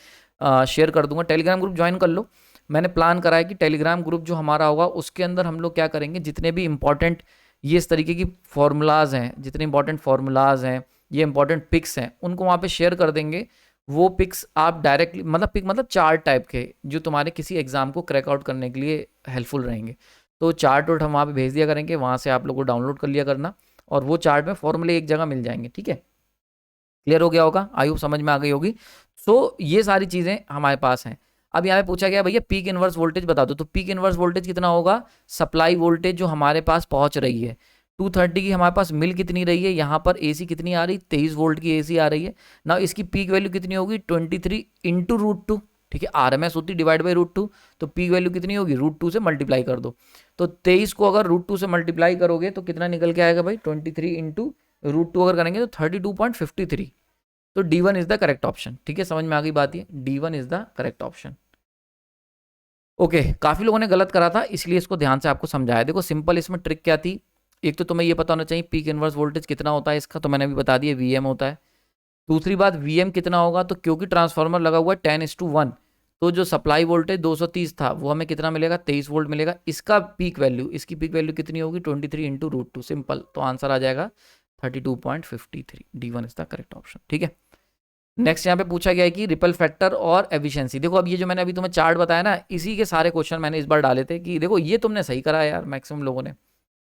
शेयर कर दूंगा। टेलीग्राम ग्रुप ज्वाइन कर लो। मैंने प्लान करा है कि टेलीग्राम ग्रुप जो हमारा होगा उसके अंदर हम लोग क्या करेंगे, जितने भी इंपॉर्टेंट ये इस तरीके की फॉर्मूलाज हैं, जितने इंपॉर्टेंट फॉर्मूलाज हैं, ये इंपॉर्टेंट पिक्स हैं, उनको वहाँ पे शेयर कर देंगे। वो पिक्स आप डायरेक्टली, मतलब पिक मतलब चार्ट टाइप के, जो तुम्हारे किसी एग्जाम को क्रैक आउट करने के लिए हेल्पफुल रहेंगे। तो चार्ट वोट हम वहाँ पे भेज दिया करेंगे, वहाँ से आप लोग को डाउनलोड कर लिया करना, और वो चार्ट में फॉर्मूले एक जगह मिल जाएंगे, ठीक है। क्लियर हो गया होगा, आई होप समझ में आ गई होगी। सो ये सारी चीज़ें हमारे पास हैं। अब यहाँ पे पूछा गया भैया पीक इनवर्स वोल्टेज बता दो, तो पीक इनवर्स वोल्टेज कितना होगा, सप्लाई वोल्टेज जो हमारे पास पहुंच रही है 230 की, हमारे पास मिल कितनी रही है, यहाँ पर एसी कितनी आ रही, 23 वोल्ट की एसी आ रही है ना। इसकी पीक वैल्यू कितनी होगी, 23 इंटू √2, ठीक है। आरएमएस होती डिवाइड बाई √2, तो पीक वैल्यू कितनी होगी, √2 से मल्टीप्लाई कर दो। तो 23 को अगर √2 से मल्टीप्लाई करोगे तो कितना निकल के आएगा भाई, 23 इंटू √2 अगर करेंगे तो 32.53। तो D1 is the correct option, ठीक है। समझ में आ गई बात, ये D1 is the correct option. Okay, काफी लोगों ने गलत करा था, इसलिए इसको ध्यान से आपको समझाया। देखो सिंपल इसमें ट्रिक क्या थी, एक तो तुम्हें ये पता होना चाहिए पीक इनवर्स वोल्टेज कितना होता है इसका, तो मैंने अभी बता दिया Vm होता है। दूसरी बात Vm कितना होगा, तो क्योंकि ट्रांसफार्मर लगा हुआ है 10:1, तो जो सप्लाई वोल्टेज 230 था वो हमें कितना मिलेगा, 23 वोल्ट मिलेगा। इसका पीक वैल्यू, इसकी पीक वैल्यू कितनी होगी, 23 इंटू √2, सिंपल। तो आंसर आ जाएगा 32.53। D1 is the correct option, ठीक है। नेक्स्ट यहाँ पे पूछा गया है कि रिपल फैक्टर और एफिशिएंसी। देखो अब ये जो मैंने अभी तुम्हें चार्ट बताया ना, इसी के सारे क्वेश्चन मैंने इस बार डाले थे कि देखो ये तुमने सही करा यार मैक्सिमम लोगों ने,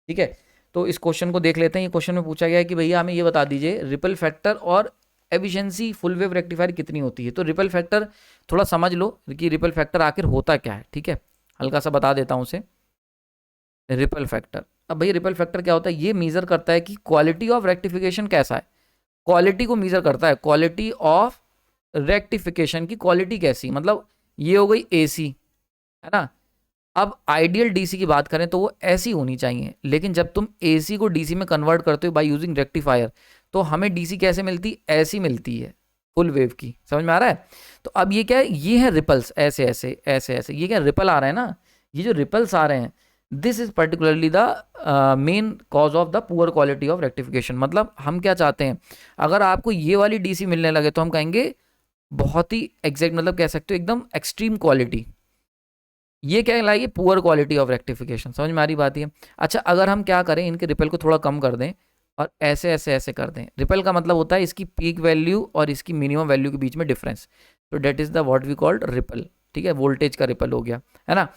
ठीक है। तो इस क्वेश्चन को देख लेते हैं। ये क्वेश्चन में पूछा गया है कि भैया हमें ये बता दीजिए रिपल फैक्टर और एफिशिएंसी फुल वेव रेक्टिफायर कितनी होती है। तो रिपल फैक्टर थोड़ा समझ लो कि रिपल फैक्टर आखिर होता क्या है, ठीक है, हल्का सा बता देता हूँ उसे। रिपल फैक्टर, अब भैया रिपल फैक्टर क्या होता है, ये मेजर करता है कि क्वालिटी ऑफ रेक्टिफिकेशन कैसा है, क्वालिटी को मेजर करता है, क्वालिटी ऑफ रेक्टिफिकेशन की क्वालिटी कैसी, मतलब ये हो गई एसी, है ना। अब आइडियल डीसी की बात करें तो वो ऐसी होनी चाहिए, लेकिन जब तुम एसी को डीसी में कन्वर्ट करते हो बाय यूजिंग रेक्टिफायर, तो हमें डीसी कैसे मिलती, ऐसी मिलती है, फुल वेव की। समझ में आ रहा है। तो अब ये क्या है, ये है रिपल्स, ऐसे ऐसे ऐसे ऐसे, ये क्या रिपल आ रहे हैं ना, ये जो रिपल्स आ रहे हैं, this is particularly the main cause of the poor quality of rectification. मतलब हम क्या चाहते हैं, अगर आपको ये वाली डीसी मिलने लगे तो हम कहेंगे बहुत ही एग्जैक्ट, मतलब कह सकते हो एकदम एक्सट्रीम क्वालिटी, ये क्या कहलाएगी, पुअर क्वालिटी ऑफ रेक्टिफिकेशन। समझ में आ रही बात है। अच्छा, अगर हम क्या करें, इनके रिपल को थोड़ा कम कर दें और ऐसे ऐसे ऐसे कर दें, रिपल का मतलब होता है इसकी पीक वैल्यू और इसकी मिनिमम वैल्यू के बीच में डिफरेंस, तो that is the what we called ripple, ठीक है, वोल्टेज का रिपल हो गया, है ना।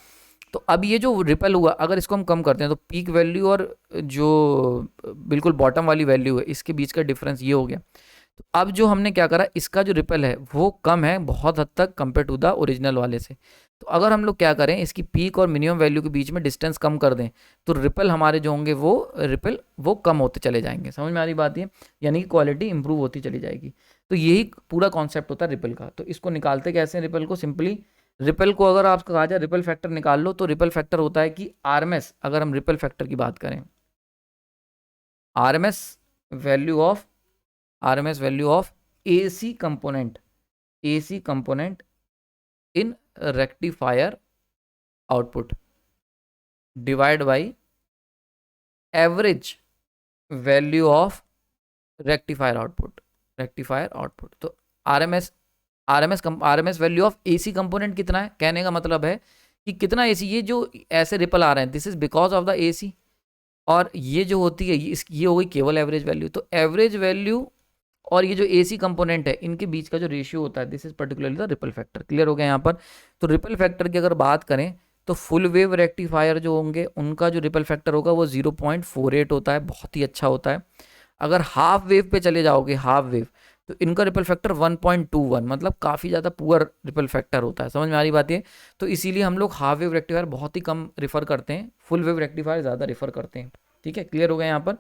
तो अब ये जो रिपल हुआ, अगर इसको हम कम करते हैं तो पीक वैल्यू और जो बिल्कुल बॉटम वाली वैल्यू है इसके बीच का डिफरेंस ये हो गया। तो अब जो हमने क्या करा, इसका जो रिपल है वो कम है बहुत हद तक कंपेयर टू द ओरिजिनल वाले से। तो अगर हम लोग क्या करें, इसकी पीक और मिनिमम वैल्यू के बीच में डिस्टेंस कम कर दें, तो रिपल हमारे जो होंगे वो रिपल वो कम होते चले जाएंगे। समझ में आ रही बात है, यानी कि क्वालिटी इंप्रूव होती चली जाएगी। तो यही पूरा कॉन्सेप्ट होता है रिपल का। तो इसको निकालते कैसे हैं रिपल को, सिंपली रिपल को अगर आपको कहा जाए रिपल फैक्टर निकाल लो, तो रिपल फैक्टर होता है कि आरएमएस, अगर हम रिपल फैक्टर की बात करें, RMS value of, RMS value of AC component, AC component in rectifier output divide by average value of rectifier output, rectifier output. तो RMS, RMS value of AC component कितना है, कहने का मतलब है कि कितना एसी, ये जो ऐसे रिपल आ रहे हैं this is because of the AC, और ये जो होती है ये हो गई केवल एवरेज वैल्यू। तो एवरेज वैल्यू और ये जो एसी कंपोनेंट है इनके बीच का जो रेशियो होता है this is particularly the ripple factor. Clear हो गया यहाँ पर। तो रिपल फैक्टर की अगर बात करें तो फुल वेव रेक्टिफायर जो होंगे उनका जो रिपल फैक्टर होगा वो 0.48 होता है, बहुत ही अच्छा होता है। अगर हाफ वेव पे चले जाओगे, हाफ वेव, तो इनका रिपल फैक्टर 1.21, मतलब काफ़ी ज़्यादा पुअर रिपल फैक्टर होता है। समझ में आ रही बात है। तो इसीलिए हम लोग हाफ वेव रेक्टिफायर बहुत ही कम रिफर करते हैं, फुल वेव रेक्टिफायर ज़्यादा रिफर करते हैं। ठीक है, क्लियर हो गया यहाँ पर।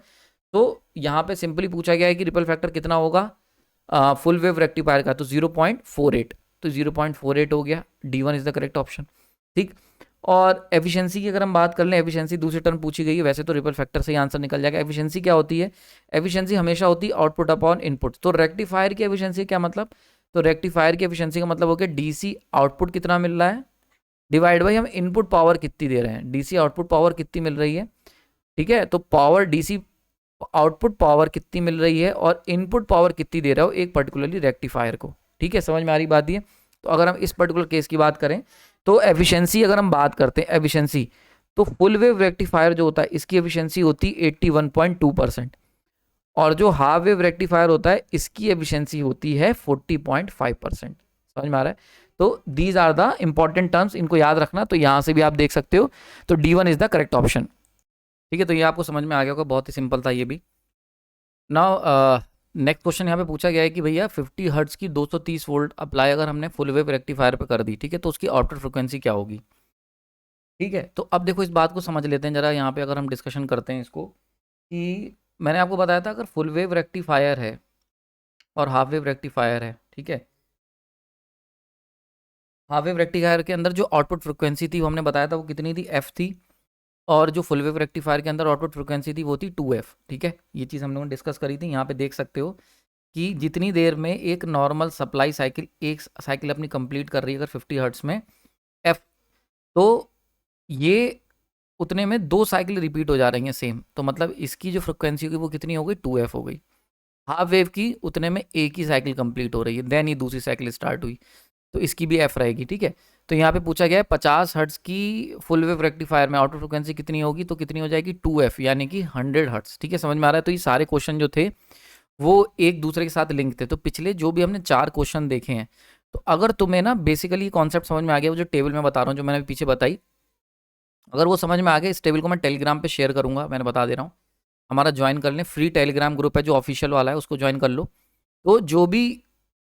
तो यहाँ पे सिंपली पूछा गया है कि रिपल फैक्टर कितना होगा फुल वेव रेक्टिफायर का, तो 0.48, तो 0.48 हो गया, D1 is the correct option. ठीक, और एफिशिएंसी की अगर हम बात कर लें, एफिशिएंसी दूसरी टर्म पूछी गई है, वैसे तो रिपल फैक्टर से ही आंसर निकल जाएगा। एफिशिएंसी क्या होती है, एफिशिएंसी हमेशा होती है आउटपुट अपॉन इनपुट। तो रेक्टिफायर की एफिशिएंसी क्या मतलब, तो रेक्टिफायर की एफिशिएंसी का मतलब हो गया डीसी आउटपुट कितना मिल रहा है डिवाइड बाई हम इनपुट पावर कितनी दे रहे हैं, डीसी आउटपुट पावर कितनी मिल रही है। ठीक है, तो पावर डीसी आउटपुट पावर कितनी मिल रही है और इनपुट पावर कितनी दे रहा हो एक पर्टिकुलरली रेक्टिफायर को। ठीक है, समझ में आ रही बात ये। तो अगर हम इस पर्टिकुलर केस की बात करें तो एफिशिएंसी अगर हम बात करते हैं एफिशिएंसी, तो फुल वेव रेक्टिफायर जो होता है इसकी एफिशिएंसी होती है 81.2%, और जो हाफ वेव रेक्टिफायर होता है इसकी एफिशिएंसी होती है 40.5%। समझ में आ रहा है। तो these are the important terms, इनको याद रखना। तो यहाँ से भी आप देख सकते हो, तो D1 is the correct option. ठीक है, तो ये आपको समझ में आ गया होगा, बहुत ही सिंपल था ये भी। नाउ नेक्स्ट क्वेश्चन यहाँ पे पूछा गया है कि भैया 50 हर्ट्ज की 230 वोल्ट अप्लाई अगर हमने फुल वेव रेक्टिफायर पे कर दी, ठीक है, तो उसकी आउटपुट फ्रिक्वेंसी क्या होगी। ठीक है, तो अब देखो इस बात को समझ लेते हैं जरा। यहाँ पे अगर हम डिस्कशन करते हैं इसको, कि मैंने आपको बताया था अगर फुल वेव रेक्टिफायर है और हाफ वेव रेक्टिफायर है, ठीक है, हाफ वेव रेक्टिफायर के अंदर जो आउटपुट फ्रिक्वेंसी थी वो हमने बताया था वो कितनी थी, f थी, और जो फुल वेव रेक्टिफायर के अंदर आउटपुट फ्रिक्वेंसी थी वो थी 2f। ठीक है, ये चीज़ हम लोगों ने डिस्कस करी थी। यहाँ पे देख सकते हो कि जितनी देर में एक नॉर्मल सप्लाई साइकिल एक साइकिल अपनी कंप्लीट कर रही है अगर 50 हर्ट्स में f, तो ये उतने में 2 साइकिल रिपीट हो जा रही हैं सेम, तो मतलब इसकी जो फ्रिक्वेंसी होगी वो कितनी हो गई, 2f हो गई। हाफ वेव की उतने में एक ही साइकिल कंप्लीट हो रही है, देन ही दूसरी साइकिल स्टार्ट हुई, तो इसकी भी f रहेगी। ठीक है, तो यहाँ पे पूछा गया है 50 हर्ट्स की फुल वेव रेक्टिफायर में आउटपुट फ्रिक्वेंसी कितनी होगी, तो कितनी हो जाएगी 2f, यानी कि 100 हर्ट्स। ठीक है, समझ में आ रहा है। तो ये सारे क्वेश्चन जो थे वो एक दूसरे के साथ लिंक थे। तो पिछले जो भी हमने 4 क्वेश्चन देखे हैं, तो अगर तुम्हें ना बेसिकली कॉन्सेप्ट समझ में आ गया, वो जो टेबल मैं बता रहा हूँ, जो मैंने पीछे बताई, अगर वो समझ में आ गया, इस टेबल को मैं टेलीग्राम पे शेयर करूँगा, मैंने बता दे रहा हूँ। हमारा ज्वाइन कर लें, फ्री टेलीग्राम ग्रुप है जो ऑफिशियल वाला है, उसको ज्वाइन कर लो। तो जो भी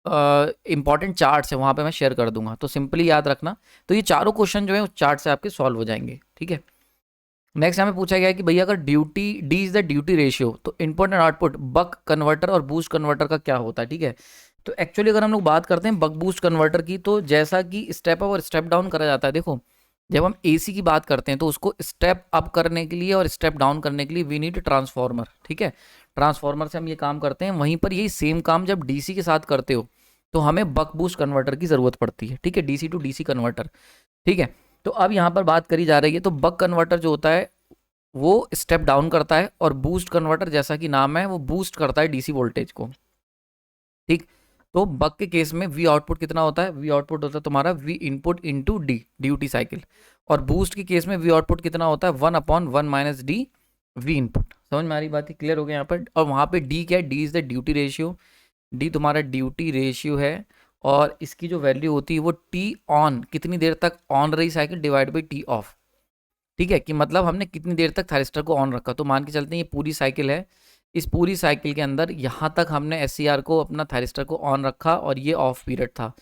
इंपॉर्टेंट चार्ट्स है वहाँ पे मैं शेयर कर दूंगा, तो सिंपली याद रखना। तो ये चारों क्वेश्चन जो है उस चार्ट से आपके सॉल्व हो जाएंगे, ठीक है। नेक्स्ट हमें पूछा गया है कि भैया अगर duty D is the duty ratio, तो input and output buck converter और बूस्ट कन्वर्टर का क्या होता है, ठीक है। तो एक्चुअली अगर हम लोग बात करते हैं बक बूस्ट कन्वर्टर की, तो जैसा कि स्टेप अप और स्टेप डाउन करा जाता है, देखो जब हम एसी की बात करते हैं तो उसको स्टेप अप करने के लिए और स्टेप डाउन करने के लिए वी नीड ट्रांसफार्मर, ठीक है। ट्रांसफार्मर से हम ये काम करते हैं। वहीं पर यही सेम काम जब डीसी के साथ करते हो तो हमें बक बूस्ट कन्वर्टर की ज़रूरत पड़ती है, ठीक है, डीसी टू डीसी कन्वर्टर, ठीक है। तो अब यहाँ पर बात करी जा रही है, तो बक कन्वर्टर जो होता है वो स्टेप डाउन करता है, और बूस्ट कन्वर्टर जैसा कि नाम है वो बूस्ट करता है डीसी वोल्टेज को, ठीक। तो बक के केस में वी आउटपुट कितना होता है, वी आउटपुट होता है तुम्हारा we input into D duty cycle, और बूस्ट के केस में वी आउटपुट कितना होता है 1/1 माइनस डी वी इनपुट। समझ में आ रही बात है, क्लियर हो गया यहाँ पर। और वहाँ पे डी क्या है, D is the duty ratio, D तुम्हारा ड्यूटी रेशियो है, और इसकी जो वैल्यू होती है वो टी ऑन, कितनी देर तक ऑन रही cycle, divide by T of, ठीक है, कि मतलब हमने कितनी देर तक थायरिस्टर को ऑन रखा। तो मान के चलते हैं ये पूरी साइकिल है, इस पूरी साइकिल के अंदर यहाँ तक हमने एससीआर को, अपना थायरिस्टर को ऑन रखा, और ये ऑफ पीरियड था।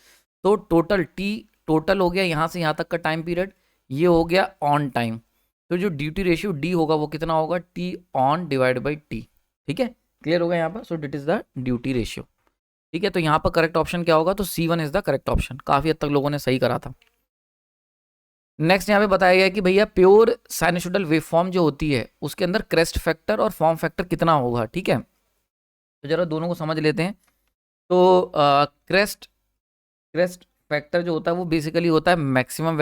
तो टोटल टी, टोटल हो गया यहाँ से यहाँ तक का टाइम पीरियड, ये हो गया ऑन टाइम। तो जो ड्यूटी रेशियो डी होगा वो कितना होगा, T on divide by T, ठीक है, क्लियर होगा यहाँ पर। So that is the duty ratio, ठीक है। तो यहाँ पर करेक्ट ऑप्शन क्या होगा, तो C1 is the correct option. काफ़ी हद तक लोगों ने सही करा था। नेक्स्ट यहाँ पे बताया गया कि भैया प्योर साइनसोइडल वेवफॉर्म जो होती है उसके अंदर क्रेस्ट फैक्टर और फॉर्म फैक्टर कितना होगा, ठीक है। तो जरा दोनों को समझ लेते हैं। तो क्रेस्ट क्रेस्ट फैक्टर जो होता है वो बेसिकली होता है maximum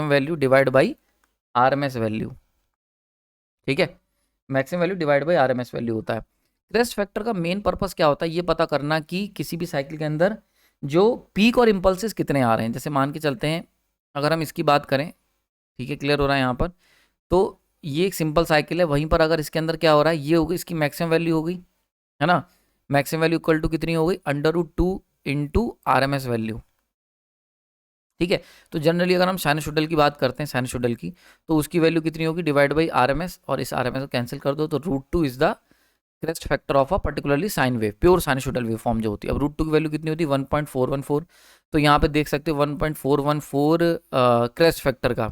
value divide by RMS value, ठीक है। Maximum value divide by RMS value होता है। क्रेस्ट फैक्टर का मेन पर्पस क्या होता है, ये पता करना कि किसी भी साइकिल के अंदर जो पीक और इम्पल्सेस कितने आ रहे हैं। जैसे मान के चलते हैं, अगर हम इसकी बात करें, ठीक है, क्लियर हो रहा है यहाँ पर। तो ये एक सिंपल साइकिल है, वहीं पर अगर इसके अंदर क्या हो रहा है, ये होगी इसकी मैक्सिमम वैल्यू हो गई, है ना। मैक्सिमम वैल्यू इक्वल टू कितनी हो गई, √2 इंटू आरएमएस वैल्यू, ठीक है। तो जनरली अगर हम साइनसोइडल की बात करते हैं, साइनसोइडल की, तो उसकी वैल्यू कितनी होगी, डिवाइड बाई आरएमएस, और इस आरएमएस को कैंसिल कर दो, तो √2 is the crest factor of a particularly sine wave, pure sinusoidal wave form जो होती है। अब √2 की वैल्यू कितनी होती है, 1.414। तो यहाँ पे देख सकते हो 1.414 क्रेस्ट फैक्टर का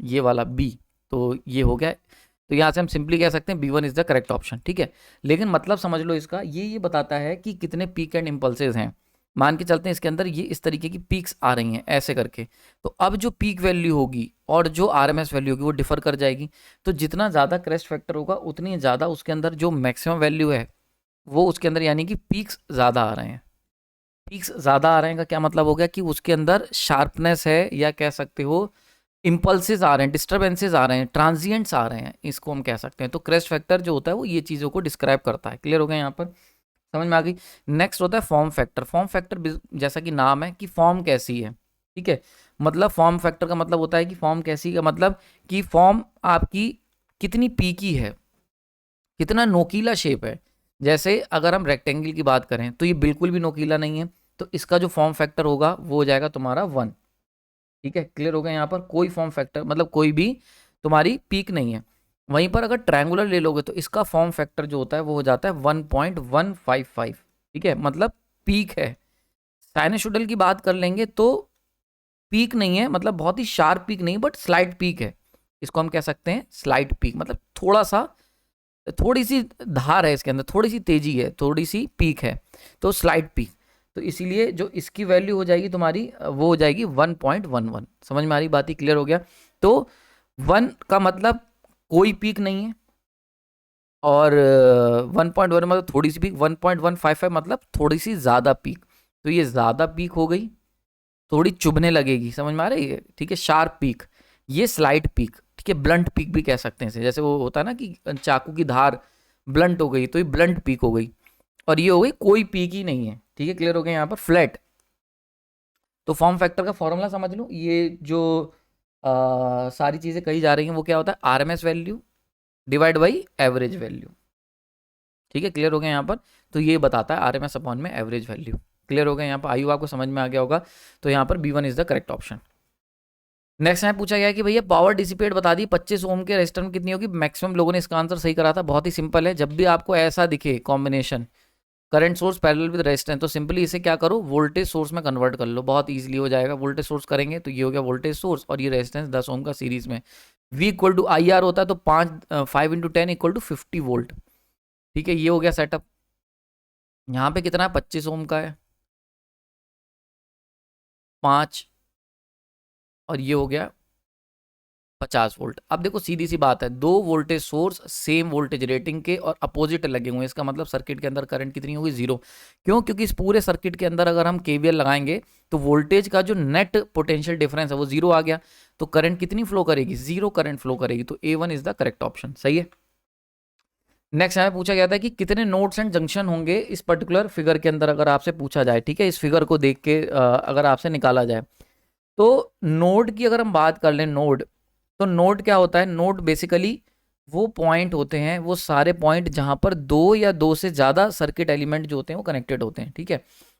ये वाला बी, तो ये हो गया। तो यहाँ से हम सिंपली कह सकते हैं B1 is the correct option, ठीक है। लेकिन मतलब समझ लो इसका, ये बताता है कि कितने पीक एंड इम्पल्सेस हैं। मान के चलते हैं इसके अंदर ये इस तरीके की पीक्स आ रही हैं ऐसे करके, तो अब जो पीक वैल्यू होगी और जो आरएमएस वैल्यू होगी वो डिफर कर जाएगी। तो जितना ज़्यादा क्रेस्ट फैक्टर होगा उतनी ज़्यादा उसके अंदर जो मैक्सिमम वैल्यू है वो उसके अंदर, यानी कि पीक्स ज़्यादा आ रहे हैं। पीक्स ज़्यादा आ रहे हैं का क्या मतलब हो गया, कि उसके अंदर शार्पनेस है, या कह सकते हो इम्पल्सेस आ रहे हैं, डिस्टर्बेंसेस आ रहे हैं, ट्रांजिएंट्स आ रहे हैं, इसको हम कह सकते हैं। तो क्रेस्ट फैक्टर जो होता है वो ये चीज़ों को डिस्क्राइब करता है। क्लियर हो गया यहाँ पर, समझ में आ गई। नेक्स्ट होता है फॉर्म फैक्टर। फॉर्म फैक्टर जैसा कि नाम है कि फॉर्म कैसी है, ठीक है। मतलब फॉर्म फैक्टर का मतलब होता है कि फॉर्म कैसी का मतलब कि फॉर्म आपकी कितनी पीकी है, कितना नोकीला शेप है। जैसे अगर हम रेक्टेंगल की बात करें तो ये बिल्कुल भी नोकीला नहीं है, तो इसका जो फॉर्म फैक्टर होगा वो हो जाएगा तुम्हारा 1, ठीक है। क्लियर हो गया यहाँ पर, कोई फॉर्म फैक्टर मतलब कोई भी तुम्हारी पीक नहीं है। वहीं पर अगर ट्रायंगुलर ले लोगे तो इसका फॉर्म फैक्टर जो होता है वो हो जाता है 1.155, ठीक है, मतलब पीक है। साइनसोइडल की बात कर लेंगे तो पीक नहीं है, मतलब बहुत ही शार्प पीक नहीं, बट स्लाइट पीक है। इसको हम कह सकते हैं स्लाइट पीक, मतलब थोड़ा सा, थोड़ी सी धार है इसके अंदर, थोड़ी सी तेजी है, थोड़ी सी पीक है, तो स्लाइट पीक। तो इसीलिए जो इसकी वैल्यू हो जाएगी तुम्हारी वो हो जाएगी 1.11। समझ में आ रही बात ही, क्लियर हो गया। तो 1 का मतलब कोई पीक नहीं है, और 1.1 मतलब थोड़ी सी पीक, 1.155 मतलब थोड़ी सी ज़्यादा पीक। तो ये ज़्यादा पीक हो गई, थोड़ी चुभने लगेगी, समझ में आ रही है, ठीक है, शार्प पीक। ये स्लाइट पीक, ठीक है, ब्लंट पीक भी कह सकते हैं इसे। जैसे वो होता है ना कि चाकू की धार ब्लंट हो गई, तो ये ब्लंट पीक हो गई, और ये हो गई कोई पीक ही नहीं है, ठीक है। क्लियर हो गया यहाँ पर, फ्लैट। तो फॉर्म फैक्टर का फॉर्मूला समझ लो, ये जो सारी चीज़ें कही जा रही हैं वो क्या होता है, RMS value divide by average value, ठीक है, क्लियर हो गया यहाँ पर। तो ये बताता है RMS अपॉन में एवरेज वैल्यू। क्लियर हो गया यहाँ पर, आई होप आपको समझ में आ गया होगा। तो यहाँ पर B1 is the correct option. Next यहाँ पूछा गया है कि भैया पावर डिसिपेट बता दी 25 ओम के रेजिस्टर में कितनी होगी। मैक्सिमम लोगों ने इसका आंसर सही करा था। बहुत ही सिंपल है, जब भी आपको ऐसा दिखे combination current source parallel with resistance, तो सिंपली इसे क्या करो, वोल्टेज सोर्स में कन्वर्ट कर लो, बहुत इजीली हो जाएगा। वोल्टेज सोर्स करेंगे तो ये हो गया वोल्टेज सोर्स, और ये रेजिस्टेंस 10 ओम का सीरीज में। V इक्वल टू IR होता है, तो 5 × 10 इक्वल टू 50 वोल्ट। ठीक है, ये हो गया सेटअप। यहाँ पे कितना है, 25 ओम का है, 5, और ये हो गया 50 वोल्ट। अब देखो सीधी सी बात है, दो voltage source same voltage rating के और अपोजिट लगे हुए हैं, इसका मतलब सर्किट के अंदर करंट कितनी होगी, 0। क्यों? क्योंकि इस पूरे सर्किट के अंदर अगर हम KVL लगाएंगे तो वोल्टेज का जो नेट पोटेंशियल डिफरेंस है वो 0 आ गया, तो करंट कितनी फ्लो करेगी, 0 करंट फ्लो करेगी। तो A1 is the correct option, सही है। नेक्स्ट हमें पूछा गया था कि कितने नोड्स एंड जंक्शन होंगे इस पर्टिकुलर फिगर के अंदर, अगर आपसे पूछा जाए। ठीक है, इस फिगर को देख के अगर आपसे निकाला जाए, तो नोड की अगर हम बात कर लें, नोड, तो नोड क्या होता है, नोड बेसिकली वो पॉइंट होते हैं, वो सारे पॉइंट जहां पर 2 या 2 से ज़्यादा सर्किट एलिमेंट जो होते हैं वो कनेक्टेड होते हैं। ठीक है,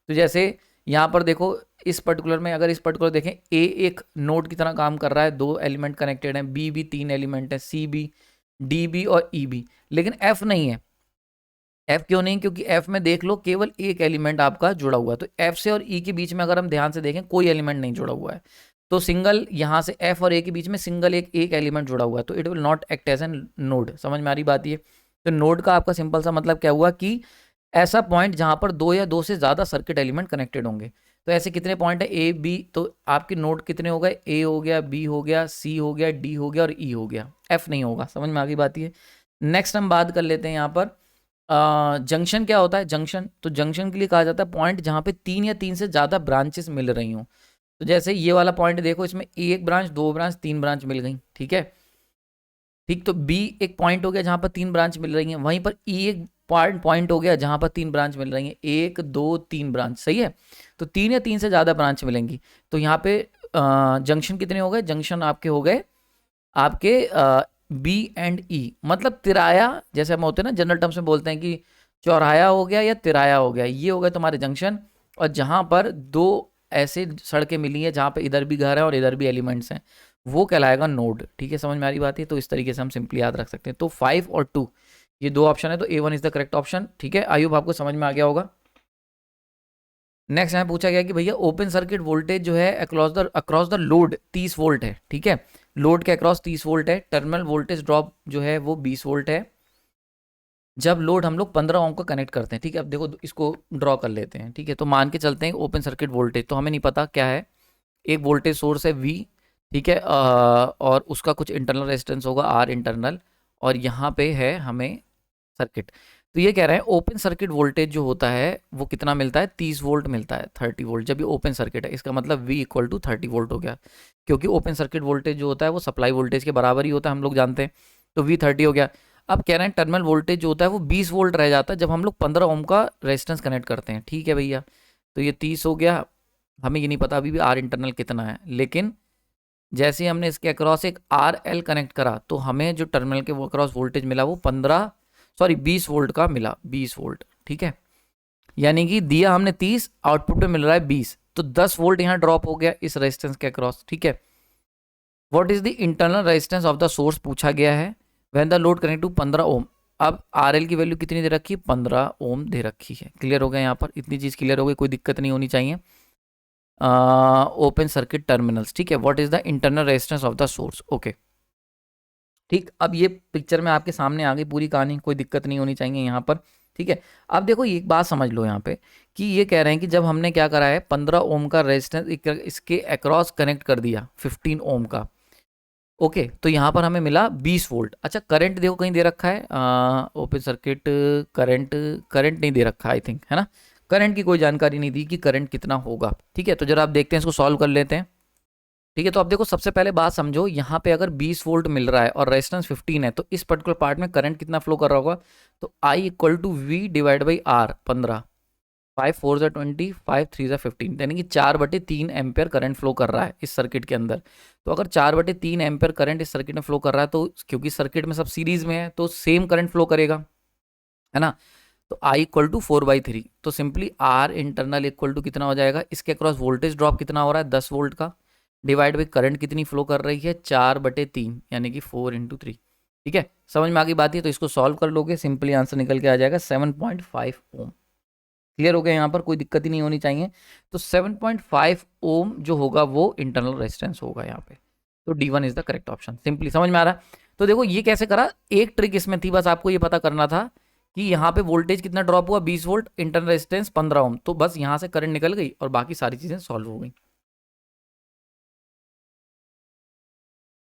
तो जैसे यहाँ पर देखो, इस पर्टिकुलर में अगर इस पर्टिकुलर देखें, A एक नोड की तरह काम कर रहा है, 2 एलिमेंट कनेक्टेड हैं, B भी 3 एलिमेंट है, C भी, D भी और E भी, लेकिन F नहीं है। F क्यों नहीं? क्योंकि F में देख लो केवल एक एलिमेंट आपका जुड़ा हुआ है, तो F से और E के बीच में अगर हम ध्यान से देखें कोई एलिमेंट नहीं जुड़ा हुआ है, तो सिंगल यहाँ से F और A के बीच में सिंगल एक एलिमेंट जुड़ा हुआ है, तो it will not act as an node. समझ में आ रही बात ये? तो नोड का आपका सिंपल सा मतलब क्या हुआ कि ऐसा पॉइंट जहां पर 2 या 2 से ज्यादा सर्किट एलिमेंट कनेक्टेड होंगे। तो ऐसे कितने पॉइंट है, A B, तो आपके नोड कितने हो गए, A हो गया, B हो गया, C हो गया, D हो गया और E हो गया, F नहीं होगा। समझ में आ गई बात ये? नेक्स्ट हम बात कर लेते हैं यहाँ पर जंक्शन क्या होता है। जंक्शन, तो जंक्शन के लिए कहा जाता है पॉइंट जहां पे 3 या 3 से ज्यादा ब्रांचेस मिल रही हों। तो जैसे ये वाला पॉइंट देखो, इसमें एक ब्रांच, 2 ब्रांच, 3 ब्रांच मिल गई। ठीक है, ठीक, तो B एक पॉइंट हो गया जहां पर 3 ब्रांच मिल रही हैं, वहीं पर E एक पॉइंट हो गया जहां पर 3 ब्रांच मिल रही हैं, 1 2 3 ब्रांच, सही है। तो 3 या 3 से ज्यादा ब्रांच मिलेंगी, तो यहाँ पे जंक्शन कितने हो गए, जंक्शन आपके हो गए आपके B एंड E, मतलब तिराया, जैसे हम होते हैं ना जनरल टर्म्स में बोलते हैं कि चौराया हो गया या तिराया हो गया, ये हो गए तुम्हारे जंक्शन। और जहां पर 2 ऐसे सड़कें मिली हैं जहां पे इधर भी घर है और इधर भी एलिमेंट्स हैं, वो कहलाएगा नोड। ठीक है, समझ में आ रही बात है? तो इस तरीके से हम सिंपली याद रख सकते हैं। तो 5 और 2 ये 2 ऑप्शन है, तो A1 is the correct option. ठीक है, आई होप आपको समझ में आ गया होगा। नेक्स्ट यहाँ पूछा गया कि भैया ओपन सर्किट वोल्टेज जो है अक्रॉस द लोड 30 वोल्ट है। ठीक है, लोड के अक्रॉस 30 वोल्ट है, टर्मिनल वोल्टेज ड्रॉप जो है वो 20 वोल्ट है, जब लोड हम लोग 15 ओम को कनेक्ट करते हैं। ठीक है, अब देखो इसको ड्रॉ कर लेते हैं। ठीक है, तो मान के चलते हैं ओपन सर्किट वोल्टेज, तो हमें नहीं पता क्या है, एक वोल्टेज सोर्स है V। ठीक है, और उसका कुछ इंटरनल रेजिस्टेंस होगा R इंटरनल, और यहाँ पे है हमें सर्किट। तो ये कह रहे हैं ओपन सर्किट वोल्टेज जो होता है वो कितना मिलता है, 30 वोल्ट मिलता है, 30 वोल्ट जब ये ओपन सर्किट है। इसका मतलब V इक्वल टू 30 वोल्ट हो गया, क्योंकि ओपन सर्किट वोल्टेज जो होता है वो सप्लाई वोल्टेज के बराबर ही होता है, हम लोग जानते हैं। तो V 30 हो गया। अब कह रहे हैं टर्मिनल वोल्टेज जो होता है वो 20 वोल्ट रह जाता है जब हम लोग 15 ओम का रेजिस्टेंस कनेक्ट करते हैं। ठीक है भैया, तो ये 30 हो गया। हमें ये नहीं पता अभी भी R इंटरनल कितना है, लेकिन जैसे ही हमने इसके अक्रॉस एक RL कनेक्ट करा, तो हमें जो टर्मिनल के वो अक्रॉस वोल्टेज मिला वो 20 वोल्ट का मिला, 20 वोल्ट। ठीक है, यानी कि दिया हमने 30, आउटपुट में मिल रहा है 20, तो 10 वोल्ट यहाँ ड्रॉप हो गया इस रेजिस्टेंस के अक्रॉस। ठीक है, what is the internal resistance of the source पूछा गया है when the load connect to 15 ohm. अब RL की वैल्यू कितनी दे रखी है, 15 ओम दे रखी है। क्लियर हो गया? यहाँ पर इतनी चीज क्लियर हो गई, कोई दिक्कत नहीं होनी चाहिए। ओपन सर्किट टर्मिनल्स, ठीक है, what is the internal resistance of the source. Okay, ठीक, अब ये पिक्चर में आपके सामने आ गई पूरी कहानी, कोई दिक्कत नहीं होनी चाहिए यहाँ पर। ठीक है, अब देखो एक बात समझ लो यहाँ पे कि ये कह रहे हैं कि जब हमने क्या करा है, 15 ओम का रेजिस्टेंस इसके अक्रॉस कनेक्ट कर दिया 15 ओम का। ओके, तो यहाँ पर हमें मिला 20 वोल्ट। अच्छा, करंट देखो कहीं दे रखा है, ओपन सर्किट करंट नहीं दे रखा, आई थिंक, है ना। करंट की कोई जानकारी नहीं दी कि करंट कितना होगा। ठीक है, तो जरा आप देखते हैं, इसको सॉल्व कर लेते हैं। ठीक है, तो अब देखो सबसे पहले बात समझो, यहाँ पे अगर 20 वोल्ट मिल रहा है और रेजिस्टेंस 15 है, तो इस पर्टिकुलर पार्ट में करंट कितना फ्लो कर रहा होगा, तो I equal to V divide by R, 15, 5 4 ज़ा 20, 5 3 ज़ा 15, यानी कि 4/3 एम्पेयर करंट फ्लो कर रहा है इस सर्किट के अंदर। तो अगर 4/3 एम्पेयर करंट इस सर्किट में फ्लो कर रहा है, तो क्योंकि सर्किट में सब सीरीज में है तो सेम करंट फ्लो करेगा, है ना। तो I इक्वल टू 4/3, तो simply R internal equal to कितना हो जाएगा, इसके अक्रॉस वोल्टेज ड्रॉप कितना हो रहा है 10 वोल्ट का, डिवाइड बाई करंट कितनी फ्लो कर रही है 4/3, यानी कि 4 × 3। ठीक है, समझ में आ गई बात है। तो इसको सॉल्व कर लोगे, सिंपली आंसर निकल के आ जाएगा 7.5 ओम। क्लियर हो गया, यहाँ पर कोई दिक्कत ही नहीं होनी चाहिए। तो 7.5 ओम जो होगा वो इंटरनल रेजिस्टेंस होगा यहाँ पे। तो D1 is the correct option. Simply समझ में आ रहा है। तो देखो ये कैसे करा, एक ट्रिक इसमें थी, बस आपको ये पता करना था कि यहाँ पे वोल्टेज कितना ड्रॉप हुआ 20 वोल्ट, इंटरनल रेजिस्टेंस 15 ओम, तो बस यहाँ से करंट निकल गई और बाकी सारी चीजें सॉल्व हो गई।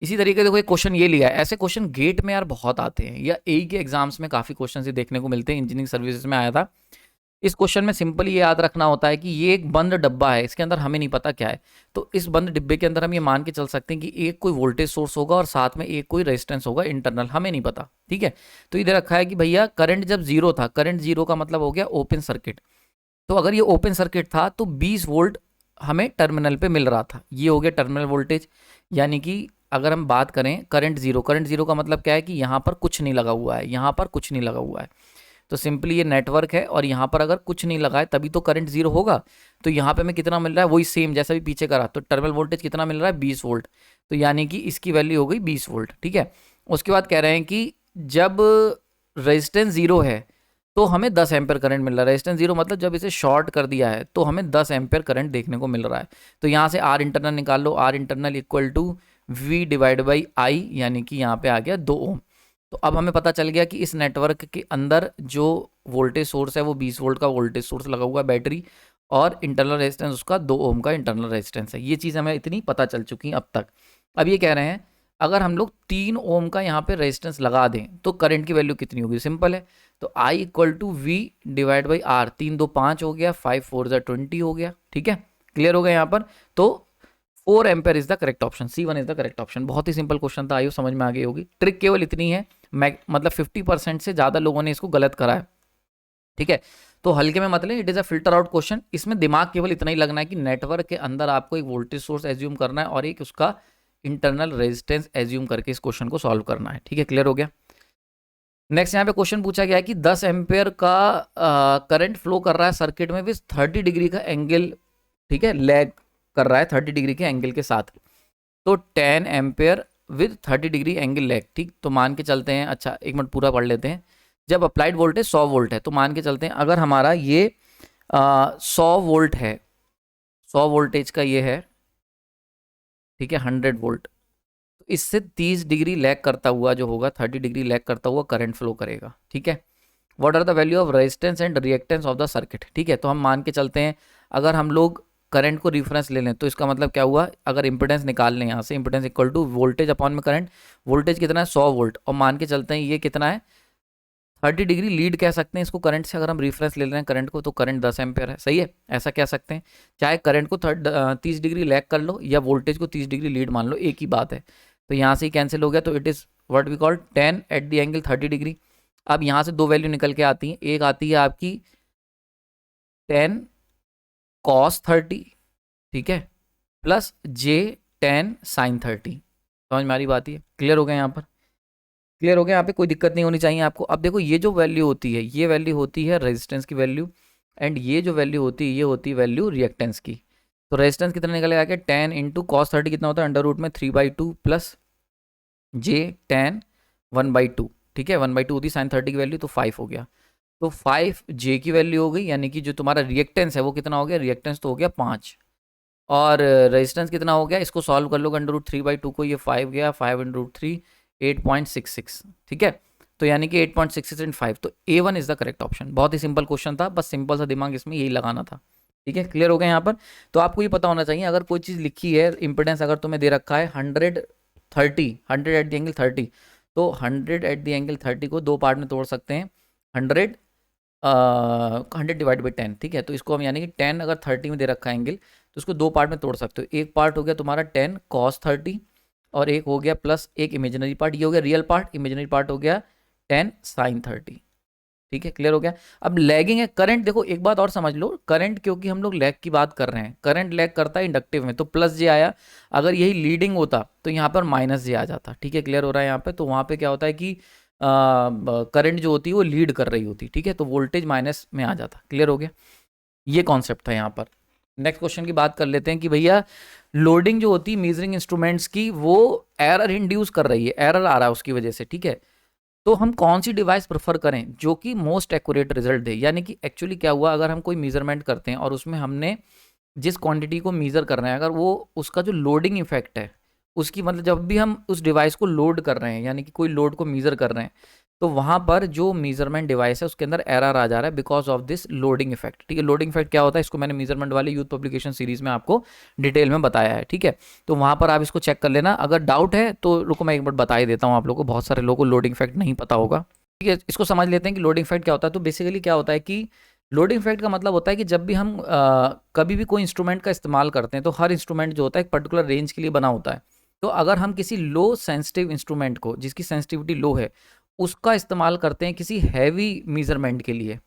इसी तरीके से देखो एक क्वेश्चन ये लिया है, ऐसे क्वेश्चन गेट में यार बहुत आते हैं, या ए के एग्जाम्स में काफी क्वेश्चन देखने को मिलते हैं। इंजीनियरिंग सर्विसेज में आया था। इस क्वेश्चन में सिंपल ये याद रखना होता है कि ये एक बंद डब्बा है, इसके अंदर हमें नहीं पता क्या है। तो इस बंद डिब्बे के अंदर हम ये मान के चल सकते हैं कि एक कोई वोल्टेज सोर्स होगा और साथ में एक कोई रेजिस्टेंस होगा इंटरनल, हमें नहीं पता। ठीक है, तो इधर रखा है कि भैया करंट जब जीरो था, करंट जीरो का मतलब हो गया ओपन सर्किट। तो अगर ये ओपन सर्किट था तो 20 वोल्ट हमें टर्मिनल पे मिल रहा था, ये हो गया टर्मिनल वोल्टेज। यानी कि अगर हम बात करें करंट जीरो का मतलब क्या है कि यहाँ पर कुछ नहीं लगा हुआ है, यहाँ पर कुछ नहीं लगा हुआ है। तो सिंपली ये नेटवर्क है और यहाँ पर अगर कुछ नहीं लगा है तभी तो करंट जीरो होगा। तो यहाँ पे हमें कितना मिल रहा है, वही सेम जैसा भी पीछे करा, तो टर्मिनल वोल्टेज कितना मिल रहा है 20 वोल्ट। तो यानी कि इसकी वैल्यू हो गई 20 वोल्ट। ठीक है, उसके बाद कह रहे हैं कि जब रेजिस्टेंस जीरो है तो हमें 10 एम्पेयर करंट मिल रहा है। रेजिस्टेंस जीरो मतलब जब इसे शॉर्ट कर दिया है तो हमें 10 एम्पेयर करंट देखने को मिल रहा है। तो यहाँ से आर इंटरनल निकाल लो, R internal equal to V divide by I, यानी कि यहाँ पे आ गया 2 ओम। तो अब हमें पता चल गया कि इस नेटवर्क के अंदर जो वोल्टेज सोर्स है वो 20 वोल्ट का वोल्टेज सोर्स लगा हुआ है बैटरी, और इंटरनल रेजिस्टेंस उसका 2 ओम का इंटरनल रेजिस्टेंस है। ये चीज़ हमें इतनी पता चल चुकी है अब तक। अब ये कह रहे हैं अगर हम लोग 3 ओम का यहाँ पे रेजिस्टेंस लगा दें तो करंट की वैल्यू कितनी होगी। सिंपल है, तो I equal to V divide by R, 3 2 5 हो गया, 5 4 20 हो गया। ठीक है, क्लियर हो गया यहाँ पर। तो 4 ampere is the correct option, C1 is the correct option. बहुत ही सिंपल क्वेश्चन था, आइयो समझ में आ गई होगी। ट्रिक केवल इतनी है, मतलब 50% से ज़्यादा लोगों ने इसको गलत करा है। ठीक है, तो हल्के में मतलब it is a filter out question. इसमें दिमाग केवल इतना ही लगना है कि नेटवर्क के अंदर आपको एक वोल्टेज सोर्स एज्यूम करना है और एक उसका इंटरनल रेजिस्टेंस एज्यूम करके इस क्वेश्चन को सॉल्व करना है। ठीक है, क्लियर हो गया। नेक्स्ट यहाँ पे क्वेश्चन पूछा गया है कि 10 एम्पेयर का करंट फ्लो कर रहा है सर्किट में विद 30 डिग्री का एंगल, ठीक है, लैग कर रहा है 30 डिग्री के एंगल के साथ। तो 10 ampere with 30 degree angle lag. ठीक, तो मान के चलते हैं, अच्छा एक मिनट पूरा पढ़ लेते हैं। जब अप्लाइड वोल्टेज 100 वोल्ट है, तो मान के चलते हैं अगर हमारा ये 100 वोल्ट है, 100 वोल्टेज का ये है, ठीक है, 100 वोल्ट, तो इससे 30 डिग्री लैग करता हुआ जो होगा, 30 डिग्री लैग करता हुआ करंट फ्लो करेगा। ठीक है, what are the value of resistance and reactance of the circuit. ठीक है, तो हम मान के चलते हैं अगर हम लोग करंट को रिफरेंस ले लें तो इसका मतलब क्या हुआ, अगर इंपेडेंस निकाल लें यहाँ से, impedance equal to voltage upon में करंट। वोल्टेज कितना है 100 वोल्ट, और मान के चलते हैं ये कितना है 30 डिग्री लीड कह सकते हैं इसको करंट से। अगर हम रिफरेंस ले रहे हैं करंट को तो करंट 10 एम्पेयर है, सही है, ऐसा कह सकते हैं। चाहे करंट को 30 डिग्री लैग कर लो या वोल्टेज को 30 डिग्री लीड मान लो, एक ही बात है। तो यहाँ से ही कैंसिल हो गया, तो it is what we call 10 at the angle 30 degree. अब यहाँ से दो वैल्यू निकल के आती हैं, एक आती है आपकी 10 cos 30, ठीक है, प्लस J 10 sin 30। समझ में आ रही बात है, क्लियर हो गया यहाँ पर, क्लियर हो गया, यहाँ पे कोई दिक्कत नहीं होनी चाहिए आपको। अब देखो ये जो वैल्यू होती है, ये वैल्यू होती है रेजिस्टेंस की वैल्यू, एंड ये जो वैल्यू होती है ये होती है वैल्यू रिएक्टेंस की। तो रेजिस्टेंस कितना निकलेगा कि 10 इंटू कॉस 30 कितना होता है अंडर रूट में 3/2 प्लस J 10 1/2। ठीक है, 1/2 होती है साइन 30 की वैल्यू, तो 5 हो गया। तो 5 J की वैल्यू हो गई, यानी कि जो तुम्हारा रिएक्टेंस है वो कितना हो गया, रिएक्टेंस तो हो गया 5, और रेजिस्टेंस कितना हो गया, इसको सॉल्व कर लो अंडर रूट 3/2 को, ये 5 गया, 5 √3 8.66। ठीक है, तो यानी कि 8.66 × 5, तो A1 is the correct option. बहुत ही सिंपल क्वेश्चन था, बस सिंपल सा दिमाग इसमें यही लगाना था। ठीक है, क्लियर हो गया यहाँ पर। तो आपको ये पता होना चाहिए अगर कोई चीज़ लिखी है, इंपेडेंस अगर तुम्हें दे रखा है 130, 100 एट द एंगल 30, तो 100 एट द एंगल 30 को दो पार्ट में तोड़ सकते हैं, 100 डिवाइड बाई 10। ठीक है, तो इसको हम यानी कि 10 अगर 30 में दे रखा है एंगल तो उसको दो पार्ट में तोड़ सकते हो। एक पार्ट हो गया तुम्हारा 10 cos 30, और एक हो गया प्लस एक इमेजिनरी पार्ट, ये हो गया रियल पार्ट, इमेजिनरी पार्ट हो गया 10 sin 30। ठीक है, क्लियर हो गया। अब लैगिंग है करंट, देखो एक बात और समझ लो, करंट क्योंकि हम लोग लैग की बात कर रहे हैं, करंट लैग करता है इंडक्टिव में, तो प्लस जे आया, अगर यही लीडिंग होता तो यहाँ पर माइनस जे आ जाता। ठीक है, क्लियर हो रहा है यहाँ पे। तो वहाँ पे क्या होता है कि करंट जो होती है वो लीड कर रही होती, ठीक है, तो वोल्टेज माइनस में आ जाता। क्लियर हो गया, ये कॉन्सेप्ट था यहाँ पर। नेक्स्ट क्वेश्चन की बात कर लेते हैं कि भैया लोडिंग जो होती है मेजरिंग इंस्ट्रूमेंट्स की वो एरर इंड्यूस कर रही है, एरर आ रहा है उसकी वजह से, ठीक है, तो हम कौन सी डिवाइस प्रेफर करें जो कि मोस्ट एक्यूरेट रिजल्ट दे। यानी कि एक्चुअली क्या हुआ, अगर हम कोई मेजरमेंट करते हैं और उसमें हमने जिस क्वांटिटी को मेजर कर रहे हैं, अगर वो उसका जो लोडिंग इफेक्ट है उसकी, मतलब जब भी हम उस डिवाइस को लोड कर रहे हैं यानी कि कोई लोड को मेजर कर रहे हैं, तो वहाँ पर जो मेजरमेंट डिवाइस है उसके अंदर एरर आ जा रहा है because of this loading effect, ठीक है। लोडिंग इफेक्ट क्या होता है, इसको मैंने मेजरमेंट वाले यूथ पब्लिकेशन सीरीज में आपको डिटेल में बताया है, ठीक है, तो वहाँ पर आप इसको चेक कर लेना। अगर डाउट है तो रुको मैं एक बार बता ही देता हूँ आप लोगों को, बहुत सारे लोगों को लोडिंग इफेक्ट नहीं पता होगा, ठीक है। इसको समझ लेते हैं कि लोडिंग इफेक्ट क्या होता है। तो बेसिकली क्या होता है कि लोडिंग इफेक्ट का मतलब होता है कि जब भी हम कभी भी कोई इंस्ट्रूमेंट का इस्तेमाल करते हैं तो हर इंस्ट्रूमेंट जो होता है एक पर्टिकुलर रेंज के लिए बना होता है। तो अगर हम किसी लो सेंसिटिव इंस्ट्रूमेंट को, जिसकी सेंसिटिविटी लो है, उसका इस्तेमाल करते हैं किसी हैवी मेजरमेंट के लिए,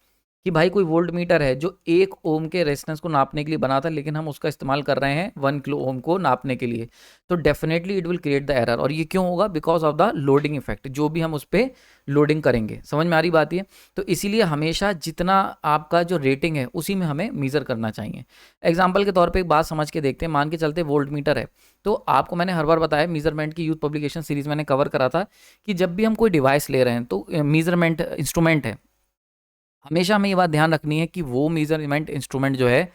कि भाई कोई वोल्ट मीटर है जो 1 ओम के रेजिस्टेंस को नापने के लिए बना था, लेकिन हम उसका इस्तेमाल कर रहे हैं 1 किलो ओम को नापने के लिए, तो definitely it will create the error. और ये क्यों होगा, because of the loading effect, जो भी हम उस पर लोडिंग करेंगे। समझ में आ रही बात ये। तो इसीलिए हमेशा जितना आपका जो रेटिंग है उसी में हमें मेजर करना चाहिए। एग्जाम्पल के तौर पर एक बात समझ के देखते हैं, मान के चलते वोल्ट मीटर है, तो आपको मैंने हर बार बताया मेजरमेंट की यूथ पब्लिकेशन सीरीज मैंने कवर करा था कि जब भी हम कोई डिवाइस ले रहे हैं तो मेजरमेंट इंस्ट्रूमेंट है, हमेशा हमें ये बात ध्यान रखनी है कि वो मेजरमेंट इंस्ट्रूमेंट जो है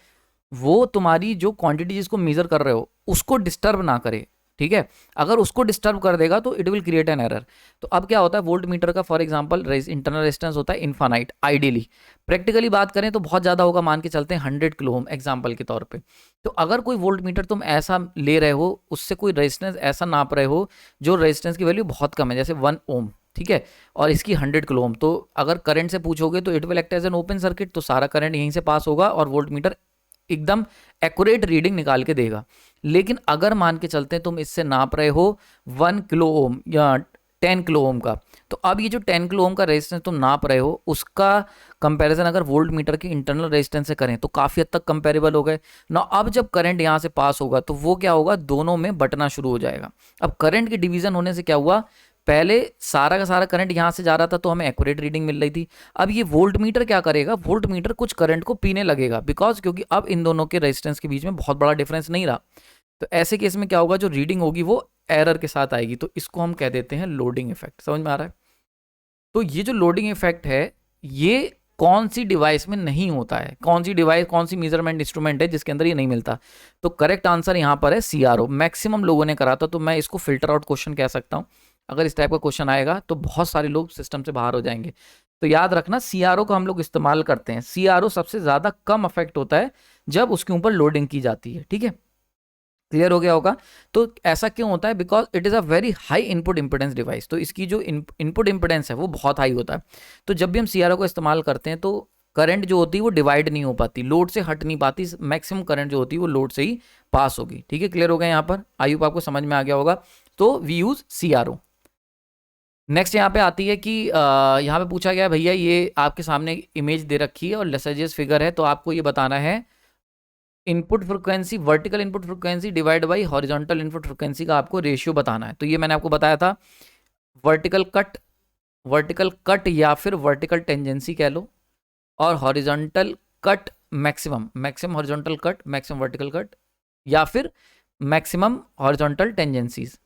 वो तुम्हारी जो क्वांटिटी जिसको मेजर कर रहे हो उसको डिस्टर्ब ना करे, ठीक है। अगर उसको डिस्टर्ब कर देगा तो it will create an error. तो अब क्या होता है, वोल्ट मीटर का फॉर एग्जांपल इंटरनल रेजिस्टेंस होता है इनफाइनाइट, आइडियली। प्रैक्टिकली बात करें तो बहुत ज़्यादा होगा, मान के चलते हैं 100 किलो ओम एग्जाम्पल के तौर पे। तो अगर कोई वोल्ट मीटर तुम ऐसा ले रहे हो, उससे कोई रेजिस्टेंस ऐसा नाप रहे हो जो रेजिस्टेंस की वैल्यू बहुत कम है, जैसे 1 ओम, ठीक है, और इसकी 100 किलो ओम, तो अगर करंट से पूछोगे तो it will act as an open circuit, तो सारा करंट यहीं से पास होगा और वोल्ट मीटर एकदम एक्यूरेट रीडिंग निकाल के देगा। लेकिन अगर मान के चलते हैं तुम इससे नाप रहे हो 1 किलो ओम या 10 किलो ओम का, तो अब ये जो 10 किलो ओम का रेजिस्टेंस तुम नाप रहे हो उसका कंपैरिजन अगर वोल्ट मीटर के इंटरनल रेजिस्टेंस से करें तो काफ़ी हद तक कंपेरेबल हो गए ना। अब जब करंट यहाँ से पास होगा तो वो क्या होगा, दोनों में बटना शुरू हो जाएगा। अब करंट की डिवीजन होने से क्या हुआ, पहले सारा का सारा करंट यहाँ से जा रहा था तो हमें एक्यूरेट रीडिंग मिल रही थी। अब ये वोल्ट मीटर क्या करेगा, वोल्ट मीटर कुछ करंट को पीने लगेगा, बिकॉज क्योंकि अब इन दोनों के रेजिस्टेंस के बीच में बहुत बड़ा डिफरेंस नहीं रहा। तो ऐसे केस में क्या होगा, जो रीडिंग होगी वो एरर के साथ आएगी। तो इसको हम कह देते हैं लोडिंग इफेक्ट। समझ में आ रहा है। तो ये जो लोडिंग इफेक्ट है ये कौन सी डिवाइस में नहीं होता है, कौन सी डिवाइस, कौन सी मेजरमेंट इंस्ट्रूमेंट है जिसके अंदर ये नहीं मिलता। तो करेक्ट आंसर यहाँ पर है सीआरओ। मैक्सिमम लोगों ने करा था, तो मैं इसको फिल्टर आउट क्वेश्चन कह सकता हूँ। अगर इस टाइप का क्वेश्चन आएगा तो बहुत सारे लोग सिस्टम से बाहर हो जाएंगे। तो याद रखना सीआरओ को हम लोग इस्तेमाल करते हैं। सीआरओ सबसे ज्यादा कम इफेक्ट होता है जब उसके ऊपर लोडिंग की जाती है, ठीक है। क्लियर हो गया होगा। तो ऐसा क्यों होता है, because it is a very high input impedance device, तो इसकी जो इनपुट इंपिडेंस है वो बहुत हाई होता है। तो जब भी हम सीआरओ को इस्तेमाल करते हैं तो करंट जो होती है वो डिवाइड नहीं हो पाती, लोड से हट नहीं पाती, मैक्सिमम करंट जो होती है वो लोड से ही पास होगी, ठीक है। क्लियर हो गया यहाँ पर, आई होप आपको समझ में आ गया होगा। तो वी यूज सीआरओ। नेक्स्ट यहाँ पे आती है कि यहाँ पे पूछा गया भैया ये आपके सामने इमेज दे रखी है और लेसर्जियस फिगर है, तो आपको ये बताना है input frequency, vertical input frequency divide by horizontal input frequency का आपको रेशियो बताना है। तो ये मैंने आपको बताया था, वर्टिकल कट या फिर वर्टिकल टेंजेंसी कह लो, और horizontal cut maximum horizontal cut, maximum vertical cut, या फिर मैक्सिमम हॉरिजॉन्टल टेंजेंसीज,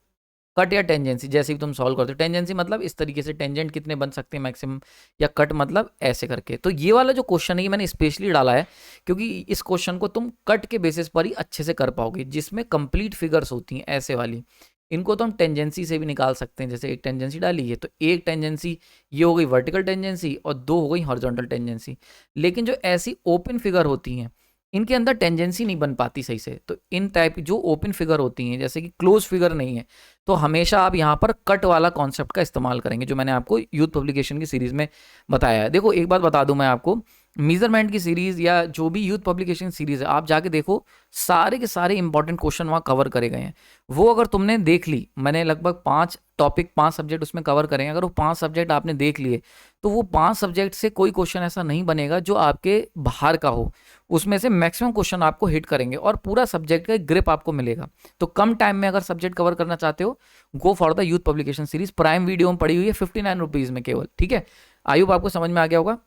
कट या टेंजेंसी जैसे भी तुम सॉल्व करते हो। टेंजेंसी मतलब इस तरीके से, टेंजेंट कितने बन सकते हैं मैक्सिमम, या कट मतलब ऐसे करके। तो ये वाला जो क्वेश्चन है ये मैंने स्पेशली डाला है क्योंकि इस क्वेश्चन को तुम कट के बेसिस पर ही अच्छे से कर पाओगे, जिसमें कंप्लीट फिगर्स होती हैं ऐसे वाली। इनको तो हम टेंजेंसी से भी निकाल सकते हैं, जैसे एक टेंजेंसी डाली है तो एक टेंजेंसी ये हो गई वर्टिकल टेंजेंसी और दो हो गई हॉरिजॉन्टल टेंजेंसी। लेकिन जो ऐसी ओपन फिगर होती हैं इनके अंदर टेंजेंसी नहीं बन पाती सही से। तो इन टाइप जो ओपन फिगर होती हैं, जैसे कि क्लोज फिगर नहीं है, तो हमेशा आप यहाँ पर कट वाला कॉन्सेप्ट का इस्तेमाल करेंगे, जो मैंने आपको यूथ पब्लिकेशन की सीरीज में बताया है। देखो एक बात बता दूं मैं आपको मेजरमेंट की सीरीज या जो भी यूथ पब्लिकेशन सीरीज है, आप जाके देखो, सारे के सारे इंपॉर्टेंट क्वेश्चन वहाँ कवर करे गए हैं। वो अगर तुमने देख ली, मैंने लगभग 5 टॉपिक 5 सब्जेक्ट उसमें कवर करें, अगर वो 5 सब्जेक्ट आपने देख लिए, तो वो 5 सब्जेक्ट से कोई क्वेश्चन ऐसा नहीं बनेगा जो आपके बाहर का हो। उसमें से मैक्सिमम क्वेश्चन आपको हिट करेंगे और पूरा सब्जेक्ट का ग्रिप आपको मिलेगा। तो कम टाइम में अगर सब्जेक्ट कवर करना चाहते हो, go for the youth publication series. Prime video में पड़ी हुई है 59 रुपीज़ में केवल, ठीक है। आई होप आपको समझ में आ गया होगा।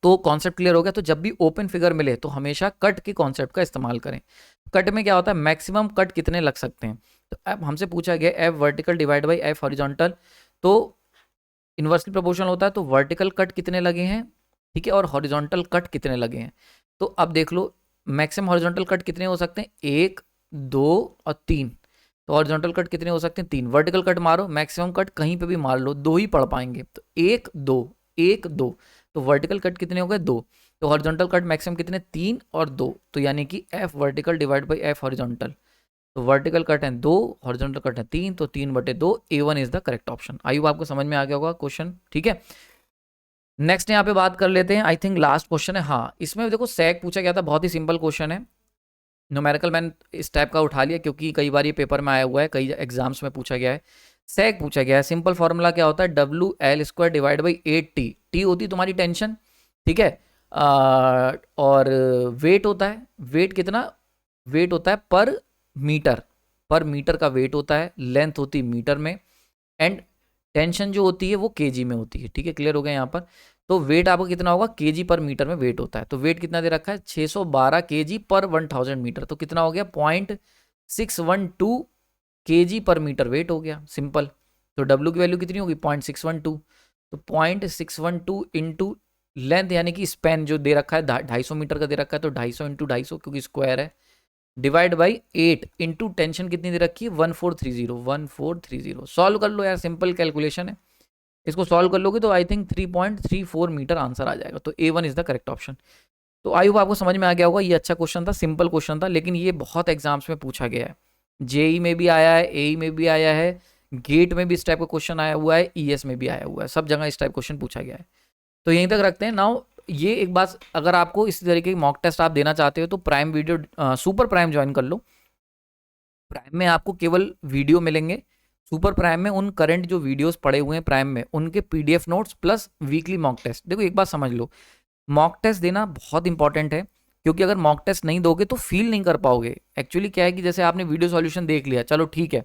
तो कॉन्सेप्ट क्लियर हो गया। तो जब भी ओपन फिगर मिले तो हमेशा कट के कॉन्सेप्ट का इस्तेमाल करें। कट में क्या होता है, मैक्सिमम कट कितने लग सकते हैं। तो अब हमसे पूछा गया F vertical divide by F horizontal, तो इन्वर्सली प्रोपोर्शनल होता है, तो वर्टिकल कट कितने लगे हैं, ठीक है, और हॉरिजॉन्टल कट कितने लगे हैं। तो अब देख लो मैक्सिमम हॉरिजॉन्टल कट कितने हो सकते हैं, 1 2 और 3। तो हॉरिजॉन्टल कट कितने हो सकते हैं, 3। वर्टिकल कट मारो, मैक्सिमम कट कहीं पे भी मार लो, 2 ही पढ़ पाएंगे। तो 1 2 1 2, तो वर्टिकल कट कितने हो गए, 2। तो हॉरिजॉन्टल कट मैक्सिमम कितने, 3 और 2, तो यानी कि F vertical divide by F horizontal. तो वर्टिकल कट है 2, हॉरिजॉन्टल कट है 3, तो 3/2, A1 is the correct option. I hope आपको समझ में आ गया होगा क्वेश्चन, ठीक है। नेक्स्ट यहाँ पे बात कर लेते हैं, आई थिंक लास्ट क्वेश्चन है। हाँ, इसमें देखो सेक पूछा गया था, बहुत ही सिंपल क्वेश्चन है। न्यूमेरिकल मैंने इस टाइप का उठा लिया क्योंकि कई बार ये पेपर में आया हुआ है, कई एग्जाम्स में पूछा गया है। सेक पूछा गया है, सिंपल फॉर्मूला क्या होता है, WL² divide by 8T। T होती है तुम्हारी टेंशन, ठीक है, और वेट होता है, वेट कितना, वेट होता है पर मीटर, पर मीटर का वेट होता है, लेंथ होती है मीटर में, एंड टेंशन जो होती है वो केजी में होती है, ठीक है। क्लियर हो गया यहाँ पर। तो वेट आपका कितना होगा, केजी पर मीटर में वेट होता है। तो वेट कितना दे रखा है, 612 केजी पर 1000 मीटर। तो कितना हो गया, 0.612 केजी पर मीटर वेट हो गया, सिंपल। तो डब्ल्यू की वैल्यू कितनी होगी, 0.612। तो 0.612 इंटू लेंथ यानी कि स्पैन जो दे रखा है 250 मीटर का दे रखा है, तो 250 इंटू 250 क्योंकि स्क्वायर है, डिवाइड बाई 8 इंटू टेंशन कितनी दे रखी है, 1430। सॉल्व कर लो यार, सिंपल कैलकुलेशन है। इसको सॉल्व कर लोगे तो आई थिंक 3.34 मीटर आंसर आ जाएगा। तो A1 is the correct option. तो आई होप आपको समझ में आ गया होगा। ये अच्छा क्वेश्चन था, सिंपल क्वेश्चन था, लेकिन ये बहुत एग्जाम्स में पूछा गया है। जेई में भी आया है, एई में भी आया है, गेट में भी इस टाइप का क्वेश्चन आया हुआ है, ईएस में भी आया हुआ है, सब जगह इस टाइप क्वेश्चन पूछा गया है। तो यहीं तक रखते हैं। नाउ ये एक बात, अगर आपको इसी तरीके की मॉक टेस्ट आप देना चाहते हो तो prime video super prime join कर लो। प्राइम में आपको केवल वीडियो मिलेंगे, सुपर प्राइम में उन करंट जो वीडियोस पड़े हुए हैं प्राइम में उनके PDF notes plus weekly mock test. देखो एक बात समझ लो, मॉक टेस्ट देना बहुत इंपॉर्टेंट है, क्योंकि अगर मॉक टेस्ट नहीं दोगे तो फील नहीं कर पाओगे। एक्चुअली क्या है कि जैसे आपने वीडियो सॉल्यूशन देख लिया, चलो ठीक है,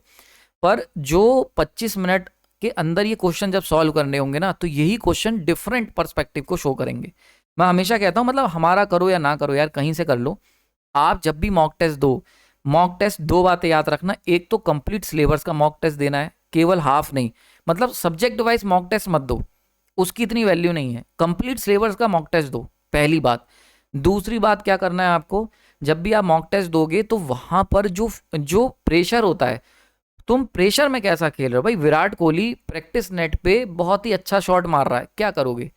पर जो 25 मिनट के अंदर ये क्वेश्चन जब सॉल्व करने होंगे ना, तो यही क्वेश्चन डिफरेंट पर्सपेक्टिव को शो करेंगे। मैं हमेशा कहता हूँ, मतलब हमारा करो या ना करो यार, कहीं से कर लो, आप जब भी मॉक टेस्ट दो, मॉक टेस्ट 2 बातें याद रखना। एक तो कंप्लीट सिलेबस का मॉक टेस्ट देना है, केवल हाफ नहीं, मतलब सब्जेक्ट वाइज मॉक टेस्ट मत दो, उसकी इतनी वैल्यू नहीं है। कंप्लीट सिलेबस का मॉक टेस्ट दो, पहली बात। दूसरी बात क्या करना है आपको, जब भी आप मॉक टेस्ट दोगे तो वहां पर जो प्रेशर होता है, तुम प्रेशर में कैसा खेल रहे हो। भाई विराट कोहली प्रैक्टिस नेट पे बहुत ही अच्छा शॉट मार रहा है, क्या करोगे,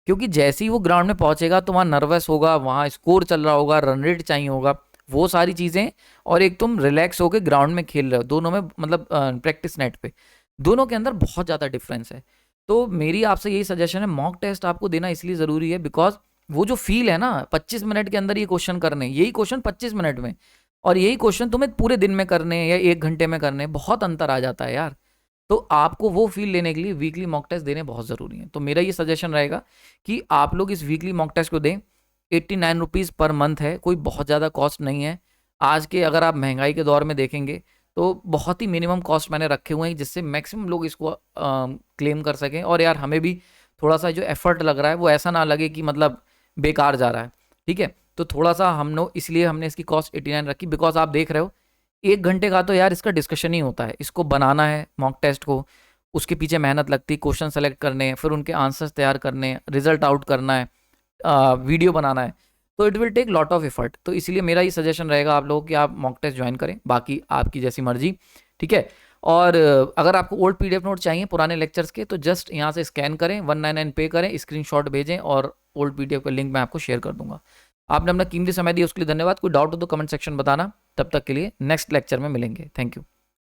क्योंकि जैसे ही वो ग्राउंड में पहुंचेगा तो वहाँ नर्वस होगा, वहाँ स्कोर चल रहा होगा, रन रेट चाहिए होगा, वो सारी चीज़ें, और एक तुम रिलैक्स होकर ग्राउंड में खेल रहे हो, दोनों में मतलब प्रैक्टिस नेट पे, दोनों के अंदर बहुत ज़्यादा डिफरेंस है। तो मेरी आपसे यही सजेशन है, मॉक टेस्ट आपको देना इसलिए ज़रूरी है बिकॉज वो जो फील है ना, 25 मिनट के अंदर ये क्वेश्चन करने, यही क्वेश्चन 25 मिनट में, और यही क्वेश्चन तुम्हें पूरे दिन में करने या 1 घंटे में करने, बहुत अंतर आ जाता है यार। तो आपको वो फील लेने के लिए वीकली मॉक टेस्ट देने बहुत ज़रूरी है। तो मेरा ये सजेशन रहेगा कि आप लोग इस वीकली मॉक टेस्ट को दें। 89 रुपीज़ पर मंथ है, कोई बहुत ज़्यादा कॉस्ट नहीं है। आज के अगर आप महंगाई के दौर में देखेंगे तो बहुत ही मिनिमम कॉस्ट मैंने रखे हुए हैं, जिससे मैक्सिमम लोग इसको क्लेम कर सकें। और यार हमें भी थोड़ा सा जो एफर्ट लग रहा है वो ऐसा ना लगे कि मतलब बेकार जा रहा है, ठीक है। तो थोड़ा सा हम लोग, इसलिए हमने इसकी कॉस्ट 89 रखी, बिकॉज आप देख रहे हो 1 घंटे का तो यार इसका डिस्कशन ही होता है। इसको बनाना है मॉक टेस्ट को, उसके पीछे मेहनत लगती है, क्वेश्चन सेलेक्ट करने हैं, फिर उनके आंसर्स तैयार करने हैं, रिजल्ट आउट करना है, वीडियो बनाना है, तो it will take lot of effort. तो इसीलिए मेरा ये सजेशन रहेगा आप लोगों कि आप मॉक टेस्ट ज्वाइन करें, बाकी आपकी जैसी मर्जी, ठीक है। और अगर आपको ओल्ड PDF नोट चाहिए पुराने लेक्चर्स के, तो जस्ट यहाँ से स्कैन करें, 199 पे करें, स्क्रीनशॉट भेजें और ओल्ड PDF का लिंक मैं आपको शेयर कर दूंगा। आपने अपना कीमती समय दिया उसके लिए धन्यवाद। कोई डाउट हो तो कमेंट सेक्शन बताना। तब तक के लिए नेक्स्ट लेक्चर में मिलेंगे। Thank you.